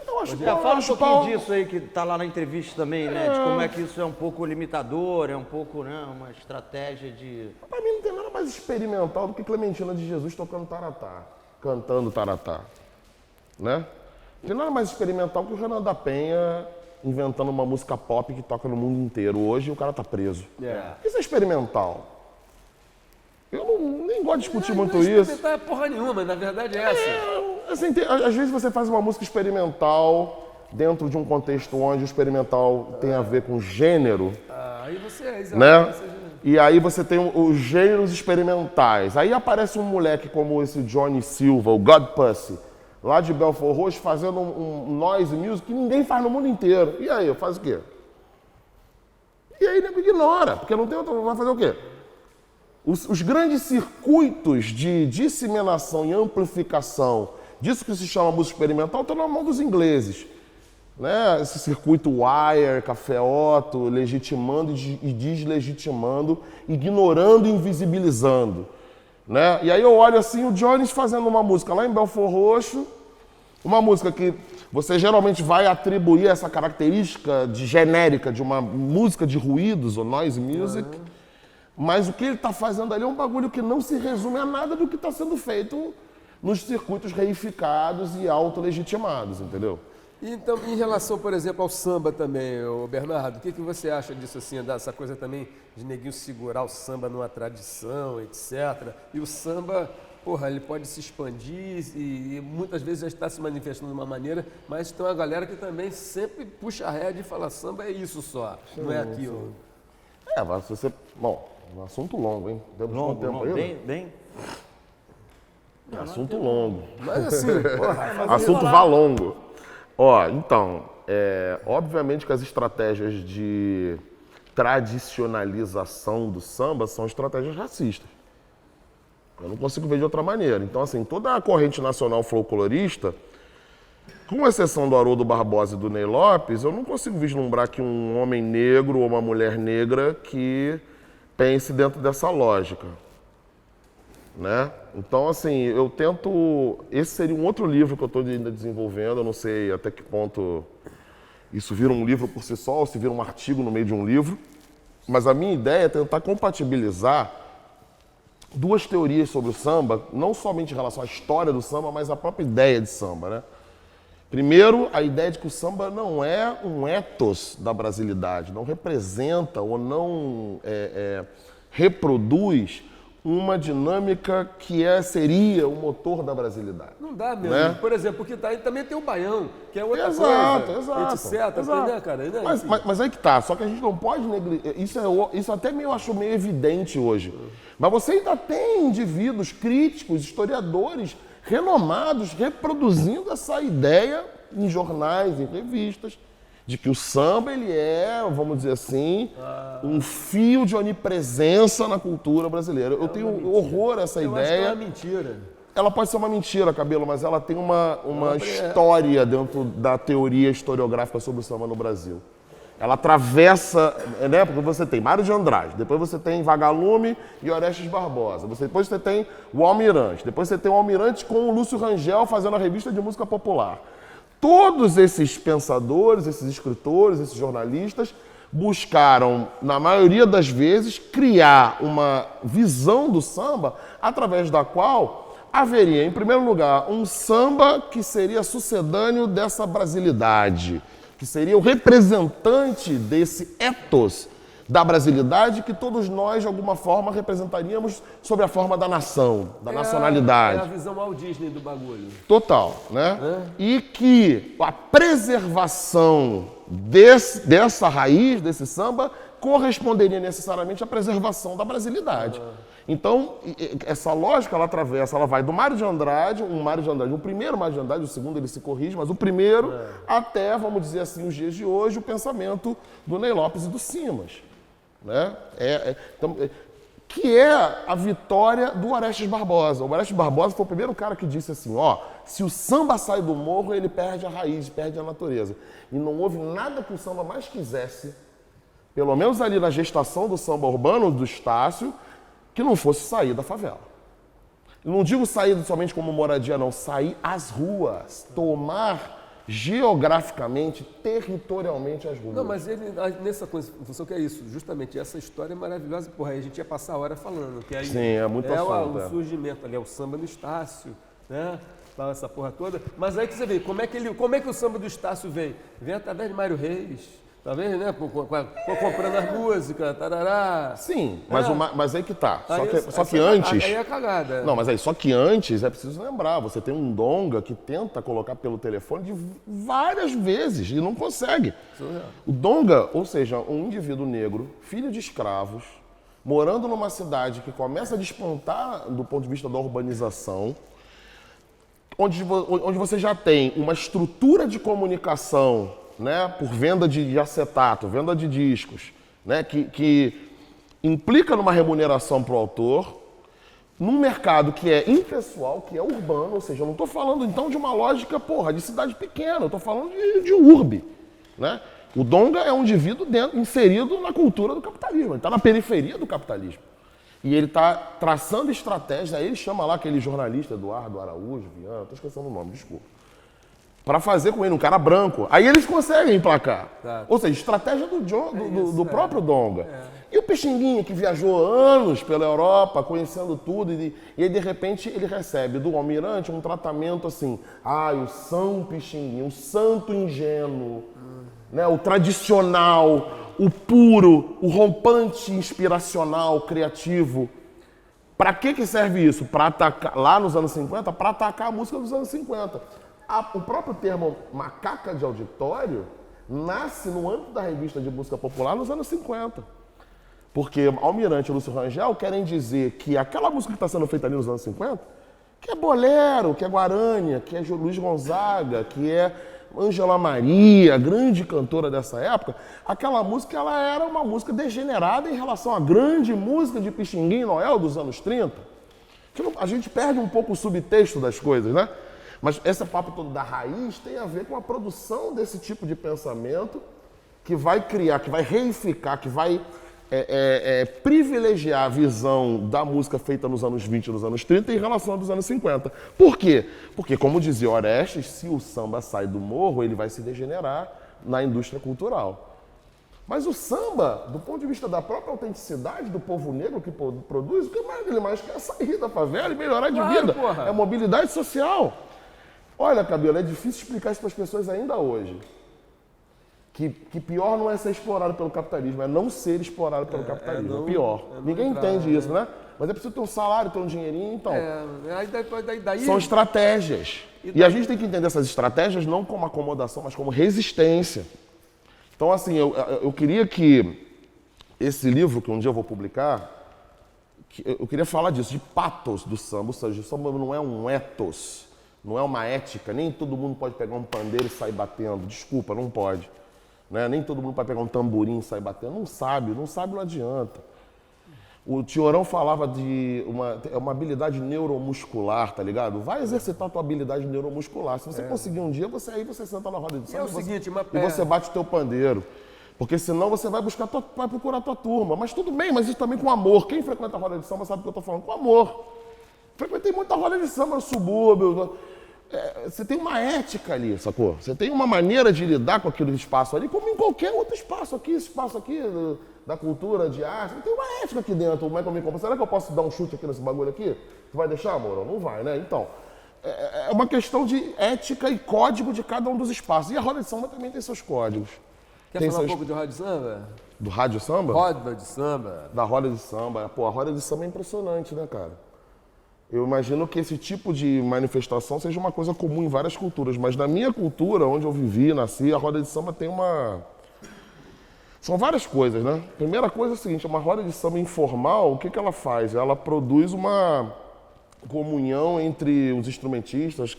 Eu acho que Já fala um acho pouquinho disso aí que tá lá na entrevista também, né? De como é que isso é um pouco limitador, é um pouco, né, uma estratégia de... Pra mim não tem nada mais experimental do que Clementina de Jesus tocando taratá, cantando taratá, né? Não tem nada mais experimental que o Renan da Penha inventando uma música pop que toca no mundo inteiro. Hoje o cara tá preso. É. Isso é experimental. Eu nem gosto de discutir muito Não isso. é porra nenhuma, mas na verdade é essa. Assim, às vezes você faz uma música experimental dentro de um contexto onde o experimental tem a ver com gênero, Aí você é, exato. né? E aí você tem os gêneros experimentais. Aí aparece um moleque como esse Johnny Silva, o God Pussy, lá de Belfort Roxo, fazendo um noise music que ninguém faz no mundo inteiro. E aí, faz o quê? E aí nego ignora, porque não tem outra, vai fazer o quê? Os grandes circuitos de disseminação e amplificação disso que se chama música experimental estão na mão dos ingleses. Né? Esse circuito Wire, Café Otto, legitimando e deslegitimando, ignorando e invisibilizando. Né? E aí eu olho assim, o Jones fazendo uma música lá em Belfort Roxo, uma música que você geralmente vai atribuir essa característica genérica de uma música de ruídos, ou noise music, mas o que ele está fazendo ali é um bagulho que não se resume a nada do que está sendo feito nos circuitos reificados e autolegitimados, entendeu? Então, em relação, por exemplo, ao samba também, ô Bernardo, o que você acha disso, assim, dessa coisa também de neguinho segurar o samba numa tradição, etc. E o samba, porra, ele pode se expandir e muitas vezes já está se manifestando de uma maneira, mas tem uma galera que também sempre puxa a rédea e fala, samba é isso só, não é aquilo. Mas se você... Bom, é um assunto longo, hein? Temos quanto tempo aí? Bem. Assunto longo. Mas assim, porra, Assunto valongo. Ó, então, obviamente que as estratégias de tradicionalização do samba são estratégias racistas. Eu não consigo ver de outra maneira. Então, assim, toda a corrente nacional folclorista, com exceção do Haroldo Barbosa e do Ney Lopes, eu não consigo vislumbrar que um homem negro ou uma mulher negra que pense dentro dessa lógica. Né? Então, assim, eu tento... Esse seria um outro livro que eu estou ainda desenvolvendo, eu não sei até que ponto isso vira um livro por si só ou se vira um artigo no meio de um livro, mas a minha ideia é tentar compatibilizar duas teorias sobre o samba, não somente em relação à história do samba, mas à própria ideia de samba, né? Primeiro, a ideia de que o samba não é um ethos da brasilidade, não representa ou não reproduz uma dinâmica que seria o motor da brasilidade. Não dá mesmo. Né? Por exemplo, porque também tem o baião, que é outra Exato, coisa, etc. Entendeu, cara? Né? Mas aí que tá, só que a gente não pode negligenciar, isso até eu acho meio evidente hoje. Mas você ainda tem indivíduos críticos, historiadores renomados reproduzindo essa ideia em jornais, em revistas, de que o samba ele é, vamos dizer assim, um fio de onipresença na cultura brasileira. Eu tenho horror a essa Eu acho que ideia. é uma mentira. Ela pode ser uma mentira, Cabelo, mas ela tem uma história dentro da teoria historiográfica sobre o samba no Brasil. Ela atravessa, né? Porque você tem Mário de Andrade, depois você tem Vagalume e Orestes Barbosa, depois você tem o Almirante, depois você tem o Almirante com o Lúcio Rangel fazendo a revista de música popular. Todos esses pensadores, esses escritores, esses jornalistas buscaram, na maioria das vezes, criar uma visão do samba através da qual haveria, em primeiro lugar, um samba que seria sucedâneo dessa brasilidade, que seria o representante desse ethos da brasilidade que todos nós, de alguma forma, representaríamos sob a forma da nação, da nacionalidade. É a visão Walt Disney do bagulho. Total, né? E que a preservação dessa raiz, desse samba, corresponderia necessariamente à preservação da brasilidade. Então, essa lógica, ela atravessa, ela vai do Mário de Andrade, o primeiro Mário de Andrade, o segundo ele se corrige, mas o primeiro até, vamos dizer assim, os dias de hoje, o pensamento do Ney Lopes e do Simas. Né? Que é a vitória do Orestes Barbosa. O Orestes Barbosa foi o primeiro cara que disse assim, se o samba sai do morro, ele perde a raiz, perde a natureza. E não houve nada que o samba mais quisesse, pelo menos ali na gestação do samba urbano, do Estácio, que não fosse sair da favela. Eu não digo sair somente como moradia, não. Sair às ruas, tomar geograficamente, territorialmente as ruas. Não, mas ele, nessa função que é isso, justamente essa história é maravilhosa, porra, aí a gente ia passar a hora falando. Que aí Sim, é muito assunto. O surgimento ali, é o samba no Estácio, né? tal, essa porra toda. Mas aí que você vê, como é que o samba do Estácio vem? Vem através de Mário Reis, talvez, né? Comprando as músicas, tarará. Sim, mas aí que tá. Aí Só que antes... Aí é cagada. Não, mas aí, só que antes é preciso lembrar, você tem um donga que tenta colocar pelo telefone de várias vezes e não consegue. O donga, ou seja, um indivíduo negro, filho de escravos, morando numa cidade que começa a despontar do ponto de vista da urbanização, onde você já tem uma estrutura de comunicação, né, por venda de acetato, venda de discos, né, que implica numa remuneração para o autor, num mercado que é impessoal, que é urbano, ou seja, eu não estou falando então de uma lógica, de cidade pequena, eu estou falando de urbe, né? O donga é um indivíduo inserido na cultura do capitalismo, ele está na periferia do capitalismo. E ele está traçando estratégias, aí ele chama lá aquele jornalista Eduardo Araújo, Viana, estou esquecendo o nome, desculpa, para fazer com ele, um cara branco. Aí eles conseguem emplacar. Tá. Ou seja, estratégia do próprio donga. E o Pixinguinha, que viajou anos pela Europa, conhecendo tudo, e aí de repente ele recebe do almirante um tratamento assim, o São Pixinguinha, o santo ingênuo, né, o tradicional, o puro, o rompante inspiracional, criativo. Para que serve isso? Para atacar, lá nos anos 50, para atacar a música dos anos 50. O próprio termo macaca de auditório nasce no âmbito da revista de música popular nos anos 50. Porque Almirante e Lúcio Rangel querem dizer que aquela música que está sendo feita ali nos anos 50, que é bolero, que é guarânia, que é Luiz Gonzaga, que é Ângela Maria, grande cantora dessa época, aquela música ela era uma música degenerada em relação à grande música de Pixinguinha e Noel dos anos 30. A gente perde um pouco o subtexto das coisas, né? Mas esse papo todo da raiz tem a ver com a produção desse tipo de pensamento que vai criar, que vai reificar, que vai privilegiar a visão da música feita nos anos 20 e nos anos 30 em relação aos anos 50. Por quê? Porque, como dizia Orestes, se o samba sai do morro, ele vai se degenerar na indústria cultural. Mas o samba, do ponto de vista da própria autenticidade do povo negro que produz, o que mais ele mais quer é sair da favela e melhorar de vida. Porra. É mobilidade social. Olha, Cabelo, é difícil explicar isso para as pessoas ainda hoje. Que pior não é ser explorado pelo capitalismo, é não ser explorado pelo capitalismo. É pior. Ninguém entende isso, né? Mas é preciso ter um salário, ter um dinheirinho, então. Daí... São estratégias. E a gente tem que entender essas estratégias não como acomodação, mas como resistência. Então, assim, eu queria que esse livro, que um dia eu vou publicar, eu queria falar disso, de patos do samba. Ou seja, o samba não é um ethos, não é uma ética, nem todo mundo pode pegar um pandeiro e sair batendo. Desculpa, não pode. Né? Nem todo mundo pode pegar um tamborim e sair batendo. Não sabe não adianta. O Tiorão falava de uma habilidade neuromuscular, tá ligado? Vai exercitar a tua habilidade neuromuscular. Se você conseguir um dia, você senta na roda de samba e você bate o teu pandeiro. Porque senão você vai procurar a tua turma. Mas tudo bem, mas isso também com amor. Quem frequenta a roda de samba sabe o que eu tô falando. Com amor. Frequentei muita roda de samba no subúrbio. Você tem uma ética ali, sacou? Você tem uma maneira de lidar com aquele espaço ali, como em qualquer outro espaço aqui, da cultura, de arte. Tem uma ética aqui dentro. Como é que eu me comporto? Será que eu posso dar um chute aqui nesse bagulho aqui? Tu vai deixar, amor? Não vai, né? Então, é uma questão de ética e código de cada um dos espaços. E a roda de samba também tem seus códigos. Quer falar um pouco de roda de samba? Do rádio samba? Roda de samba. Da roda de samba. Pô, a roda de samba é impressionante, né, cara? Eu imagino que esse tipo de manifestação seja uma coisa comum em várias culturas, mas na minha cultura, onde eu vivi, nasci, a roda de samba tem São várias coisas, né? Primeira coisa é o seguinte, uma roda de samba informal, o que ela faz? Ela produz uma comunhão entre os instrumentistas,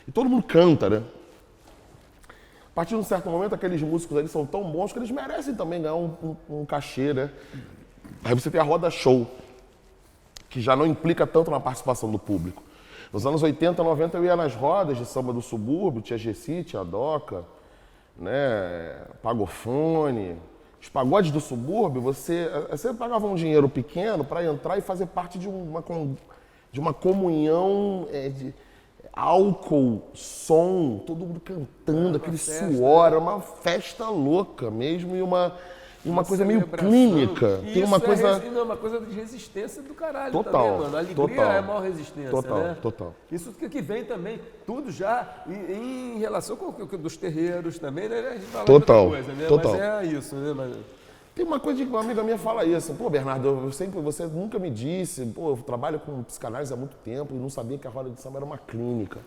e todo mundo canta, né? A partir de um certo momento, aqueles músicos ali são tão bons que eles merecem também ganhar um cachê, né? Aí você tem a roda show, que já não implica tanto na participação do público. Nos anos 80, 90, eu ia nas rodas de samba do subúrbio, tinha Gessi, tinha Doca, né, Pagofone. Os pagodes do subúrbio, você pagava um dinheiro pequeno para entrar e fazer parte de uma comunhão de álcool, som, todo mundo cantando, aquele suor, era uma festa louca mesmo, uma coisa meio celebração. clínica. E Tem uma isso coisa... não, uma coisa de resistência do caralho Total, também, mano. A alegria total. é a maior resistência, Total, né? total. Isso que vem também, tudo já em relação com o dos terreiros também, né? A gente fala Total, de outra coisa, né? total. Mas é isso, né? Mas... Tem uma coisa que uma amiga minha fala isso. Pô, Bernardo, você nunca me disse, pô, eu trabalho com psicanálise há muito tempo e não sabia que a roda de samba era uma clínica.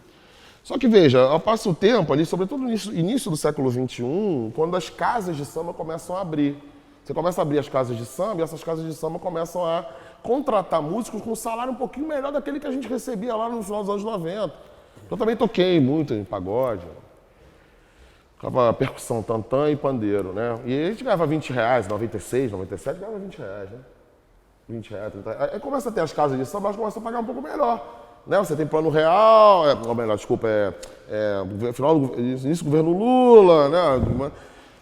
Só que veja, ao passo do tempo ali, sobretudo no início do século XXI, quando as casas de samba começam a abrir. Você começa a abrir as casas de samba e essas casas de samba começam a contratar músicos com um salário um pouquinho melhor daquele que a gente recebia lá no final dos anos 90. Eu também toquei muito em pagode. Ficava percussão, tantã e pandeiro, né? E a gente ganhava R$20, 96, 97, ganhava R$20, né? R$20, 30 reais. Aí começa a ter as casas de samba, elas começam a pagar um pouco melhor. Né? Você tem plano real, ou melhor, desculpa, final do início do governo Lula, né?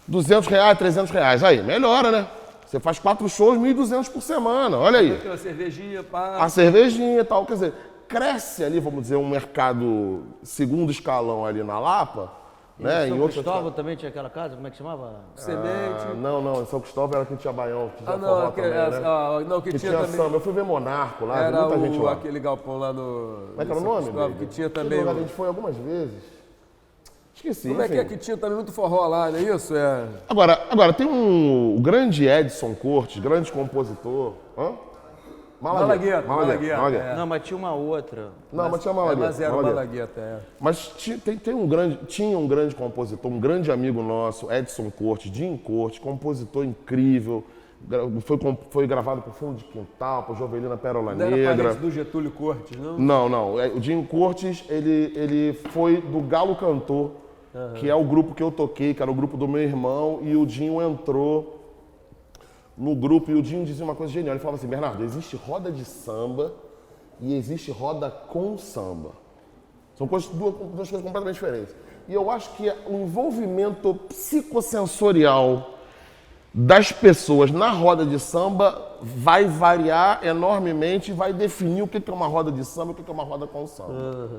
R$200, R$300. Aí, melhora, né? Você faz 4 shows, 1.200 por semana, olha aí. Aquela cervejinha, pá. A cervejinha e tal, quer dizer, cresce ali, vamos dizer, um mercado segundo escalão ali na Lapa, né? São Em outras Cristóvão também tinha aquela casa? Como é que chamava? Semente. Não, em São Cristóvão era que tinha Baião, que tinha não, forró também, né? não, que Que tinha tinha também. samba. Eu fui ver Monarco lá, vi Era muita gente lá. aquele galpão lá no. Como é que era o São nome, Cristóvão, baby? que tinha Aquele também. lugar que a gente foi algumas vezes. Esqueci, Como é enfim. que tinha também muito forró lá, não é isso? É. Agora tem o grande Edson Cortes, grande compositor. Hã? Malagueta. Malagueta. Não, mas tinha uma outra. Não, mas tinha Malagueta. Mas era o Malagueta, é. Mas tinha um grande compositor, um grande amigo nosso, Edson Cortes, Dinho Cortes, compositor incrível. Foi gravado por Fundo de Quintal, por Jovelina Pérola Não era Negra. parente do Getúlio Cortes, não? Não. O Dinho Cortes, ele foi do Galo Cantor, que é o grupo que eu toquei, que era o grupo do meu irmão, e o Dinho entrou no grupo, e o Dinho dizia uma coisa genial. Ele falava assim: Bernardo, existe roda de samba e existe roda com samba. São duas coisas completamente diferentes. E eu acho que o envolvimento psicossensorial das pessoas na roda de samba vai variar enormemente e vai definir o que é uma roda de samba e o que é uma roda com samba.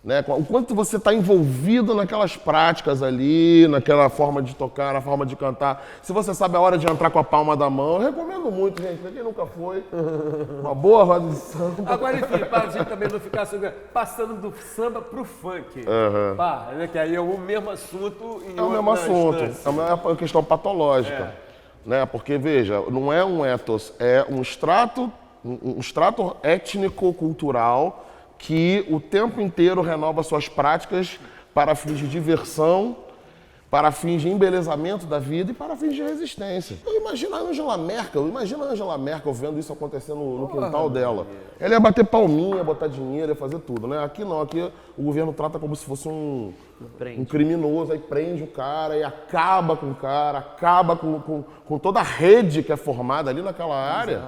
Né? O quanto você está envolvido naquelas práticas ali, naquela forma de tocar, na forma de cantar. Se você sabe a hora de entrar com a palma da mão, eu recomendo muito, gente. Pra quem nunca foi, uma boa roda de samba. Agora, enfim, para a gente também não ficar passando do samba pro funk. Pá, né, que aí é o mesmo assunto em É o mesmo outra assunto, instância. é uma questão patológica. Né? Porque, veja, não é um ethos, é um extrato étnico-cultural que o tempo inteiro renova suas práticas para fins de diversão, para fins de embelezamento da vida e para fins de resistência. Eu imagino a Angela Merkel vendo isso acontecendo no quintal dela. Ela ia bater palminha, botar dinheiro, ia fazer tudo, né? Aqui não, aqui o governo trata como se fosse um criminoso, aí prende o cara e acaba com o cara, acaba com toda a rede que é formada ali naquela área.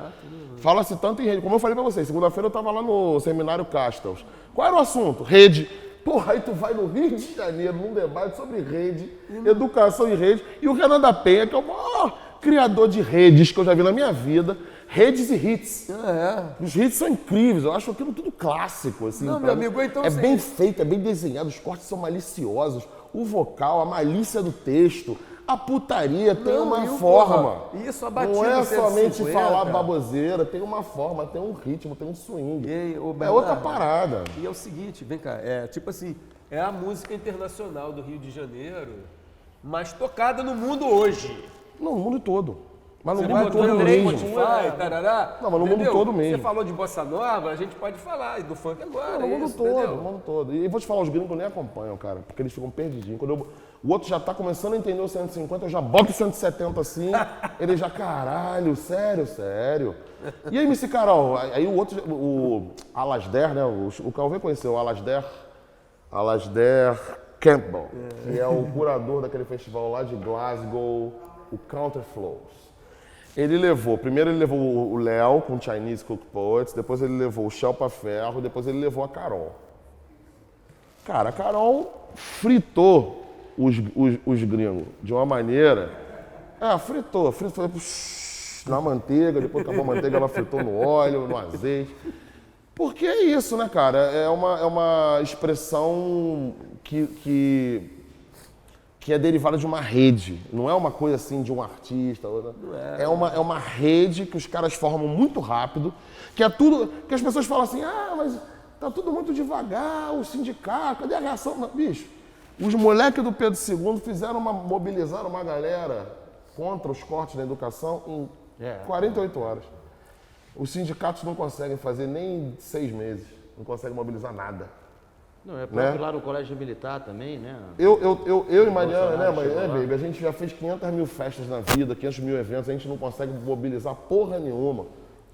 Fala-se tanto em rede. Como eu falei pra vocês, segunda-feira eu tava lá no seminário Castells. Qual era o assunto? Rede. Porra, aí tu vai no Rio de Janeiro num debate sobre rede, educação e rede, e o Renan da Penha, que é o maior criador de redes que eu já vi na minha vida, redes e hits. Os hits são incríveis, eu acho aquilo tudo clássico. Assim, Não, meu amigo, então é assim- bem feito, é bem desenhado, os cortes são maliciosos, o vocal, a malícia do texto, a putaria tem Não, uma e o forma. porra, isso, a batida Não é do 150. somente falar baboseira, tem uma forma, tem um ritmo, tem um swing. E aí, ô, É Bernardo, outra parada. E é o seguinte, vem cá, tipo assim, é a música internacional do Rio de Janeiro, mas tocada no mundo hoje. No mundo todo. Mas no Você mundo vai todo no mesmo. Spotify, tarará, Não, mas no mundo entendeu? todo mesmo. Você falou de bossa nova, a gente pode falar, e do funk agora, No mundo isso, todo, entendeu? no mundo todo. E vou te falar, os gringos nem acompanham, cara, porque eles ficam perdidinhos. O outro já tá começando a entender o 150, eu já boto o 170 assim, ele já, caralho, sério. E aí, MC Carol, aí o outro, o Alasdair, né, o Calvin conheceu o Alasdair Campbell, que é o curador daquele festival lá de Glasgow, o Counterflows. Primeiro ele levou o Léo com o Chinese Cook Poets, depois ele levou o Shelpa Ferro, depois ele levou a Carol. Cara, a Carol fritou os gringos de uma maneira... fritou na manteiga, depois acabou a manteiga, ela fritou no óleo, no azeite. Porque é isso, né, cara? É uma expressão que que é derivada de uma rede. Não é uma coisa assim de um artista. É uma rede que os caras formam muito rápido, que é tudo. Que as pessoas falam assim, mas tá tudo muito devagar, o sindicato, cadê a reação? Não, bicho, os moleques do Pedro II mobilizaram uma galera contra os cortes na educação em 48 horas. Os sindicatos não conseguem fazer nem 6 meses, não conseguem mobilizar nada. Não, é próprio lá no Colégio Militar também, né? Eu e Mariana, né, baby? A gente já fez 500 mil festas na vida, 500 mil eventos, a gente não consegue mobilizar porra nenhuma.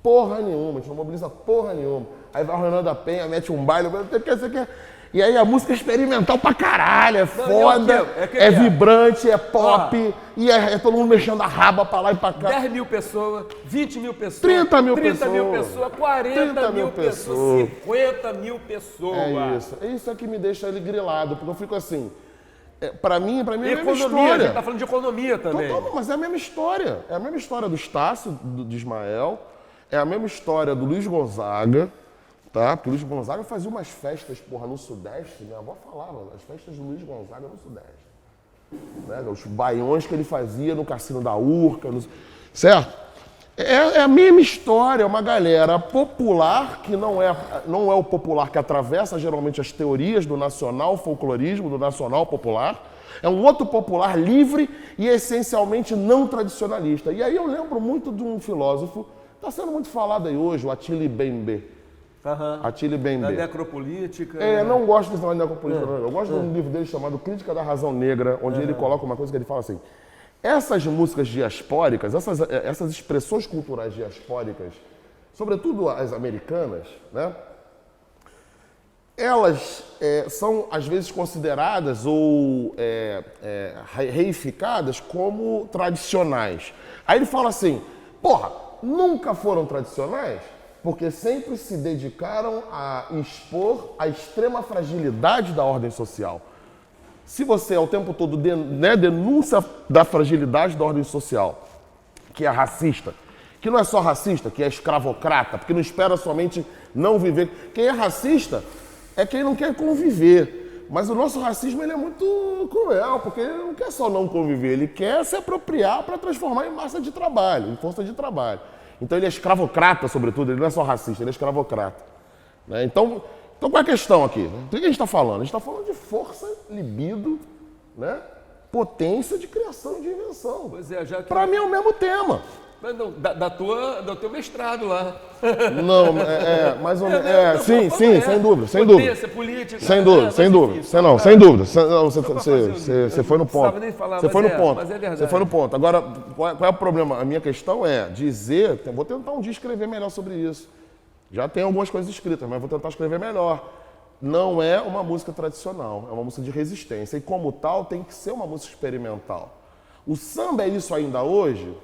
Porra nenhuma, a gente não mobiliza porra nenhuma. Aí vai o Renan da Penha, mete um baile, você quer. E aí a música é experimental pra caralho, é foda, é vibrante, é pop, e é todo mundo mexendo a raba pra lá e pra cá. 10 mil pessoas, 20 mil pessoas, 30 mil 40 mil pessoas, 50 mil pessoas. É isso que me deixa ele grilado, porque eu fico assim, pra mim é a mesma Economia, história. a gente tá falando de economia também. Mas é a mesma história. É a mesma história do Estácio, de Ismael, é a mesma história do Luiz Gonzaga, tá? Porque o Luiz Gonzaga fazia umas festas, porra, no Sudeste, minha avó falava, as festas do Luiz Gonzaga no Sudeste. Né? Os baiões que ele fazia no Cassino da Urca, certo? É a mesma história, é uma galera popular, que não é o popular que atravessa geralmente as teorias do nacional folclorismo, do nacional popular. É um outro popular livre e essencialmente não tradicionalista. E aí eu lembro muito de um filósofo, está sendo muito falado aí hoje, o Attili Bembe. Attili Bembe. Da necropolítica. Não gosto desse negócio de necropolítica, não. Eu gosto de um livro dele chamado Crítica da Razão Negra, onde ele coloca uma coisa que ele fala assim, essas músicas diaspóricas, essas expressões culturais diaspóricas, sobretudo as americanas, né? Elas são, às vezes, consideradas ou reificadas como tradicionais. Aí ele fala assim, porra, nunca foram tradicionais? Porque sempre se dedicaram a expor a extrema fragilidade da ordem social. Se você, ao tempo todo, denúncia da fragilidade da ordem social, que é racista, que não é só racista, que é escravocrata, porque não espera somente não viver. Quem é racista é quem não quer conviver. Mas o nosso racismo ele é muito cruel, porque ele não quer só não conviver, ele quer se apropriar para transformar em massa de trabalho, em força de trabalho. Então ele é escravocrata, sobretudo, ele não é só racista, ele é escravocrata. Né? Então, qual é a questão aqui? Do que a gente está falando? A gente está falando de força, libido, né? Potência de criação e de invenção. Pois é, já que... Para mim é o mesmo tema. Mas não, do teu mestrado lá. Não, mais ou menos. Sim, sem dúvida, sem dúvida. Potência política. Sem dúvida, sem dúvida. Sem dúvida. Você foi no ponto. Você foi no ponto. Mas é verdade. Você foi no ponto. Agora, qual é o problema? A minha questão é dizer, vou tentar um dia escrever melhor sobre isso. Já tem algumas coisas escritas, mas vou tentar escrever melhor. Não é uma música tradicional, é uma música de resistência. E como tal, tem que ser uma música experimental. O samba é isso ainda hoje?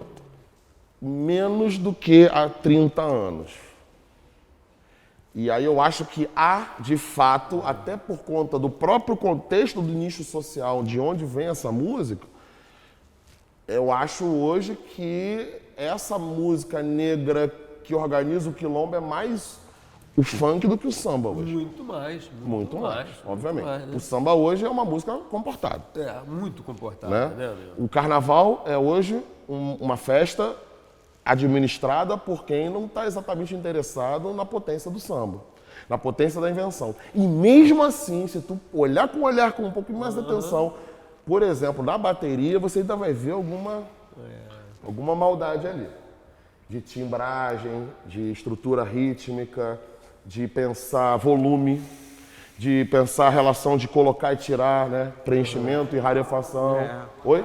Menos do que há 30 anos. E aí eu acho que há, de fato, até por conta do próprio contexto do nicho social de onde vem essa música, eu acho hoje que essa música negra que organiza o quilombo é mais o funk do que o samba hoje. Muito mais, obviamente. Muito mais, né? O samba hoje é uma música comportada. Muito comportada, né? O carnaval é hoje uma festa administrada por quem não está exatamente interessado na potência do samba, na potência da invenção. E mesmo assim, se tu olhar com um pouco mais de atenção, por exemplo, na bateria, você ainda vai ver alguma maldade ali. De timbragem, de estrutura rítmica, de pensar volume, de pensar a relação de colocar e tirar, né? Preenchimento e rarefação. Oi?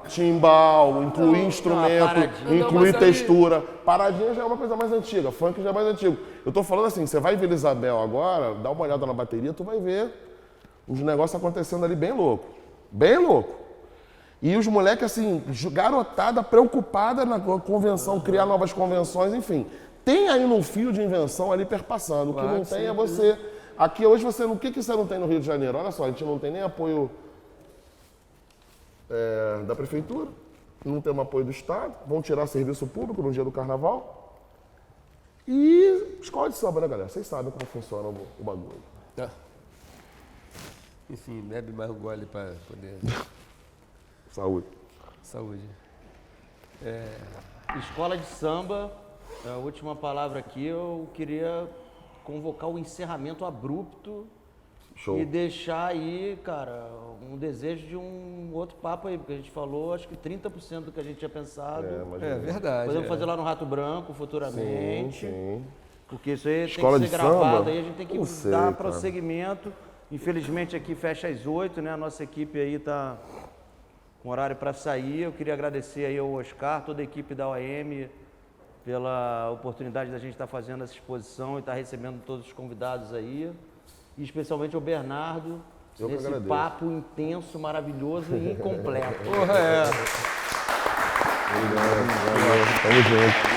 Timbal, incluir instrumento, incluir textura. Paradinha já é uma coisa mais antiga, funk já é mais antigo. Eu tô falando assim, você vai ver Isabel agora, dá uma olhada na bateria, tu vai ver uns negócios acontecendo ali bem louco. Bem louco. E os moleques, assim, garotada preocupada na convenção, criar novas convenções, enfim. Tem aí um fio de invenção ali perpassando. O que não tem é você... Aqui hoje você... O que você não tem no Rio de Janeiro? Olha só, a gente não tem nem apoio da prefeitura, não tem um apoio do Estado, vão tirar serviço público no dia do carnaval. E escola de samba, né, galera? Vocês sabem como funciona o bagulho. Enfim, bebe mais um gole para poder... Saúde. Saúde. Escola de samba, a última palavra aqui, eu queria convocar o encerramento abrupto Show. e deixar aí, cara, um desejo de um outro papo aí, porque a gente falou, acho que 30% do que a gente tinha pensado. Mas É verdade. Podemos fazer lá no Rato Branco futuramente. Sim. Porque isso aí Escola tem que de ser gravado, samba? aí a gente tem que Não sei, dar cara. prosseguimento. Infelizmente aqui fecha às 8, né? A nossa equipe aí tá com horário para sair. Eu queria agradecer aí ao Oscar, toda a equipe da OAM, pela oportunidade da gente estar fazendo essa exposição e estar recebendo todos os convidados aí. E especialmente ao Bernardo, Eu que nesse agradeço. papo intenso, maravilhoso e incompleto. Porra, é. Obrigado, valeu. Tamo junto.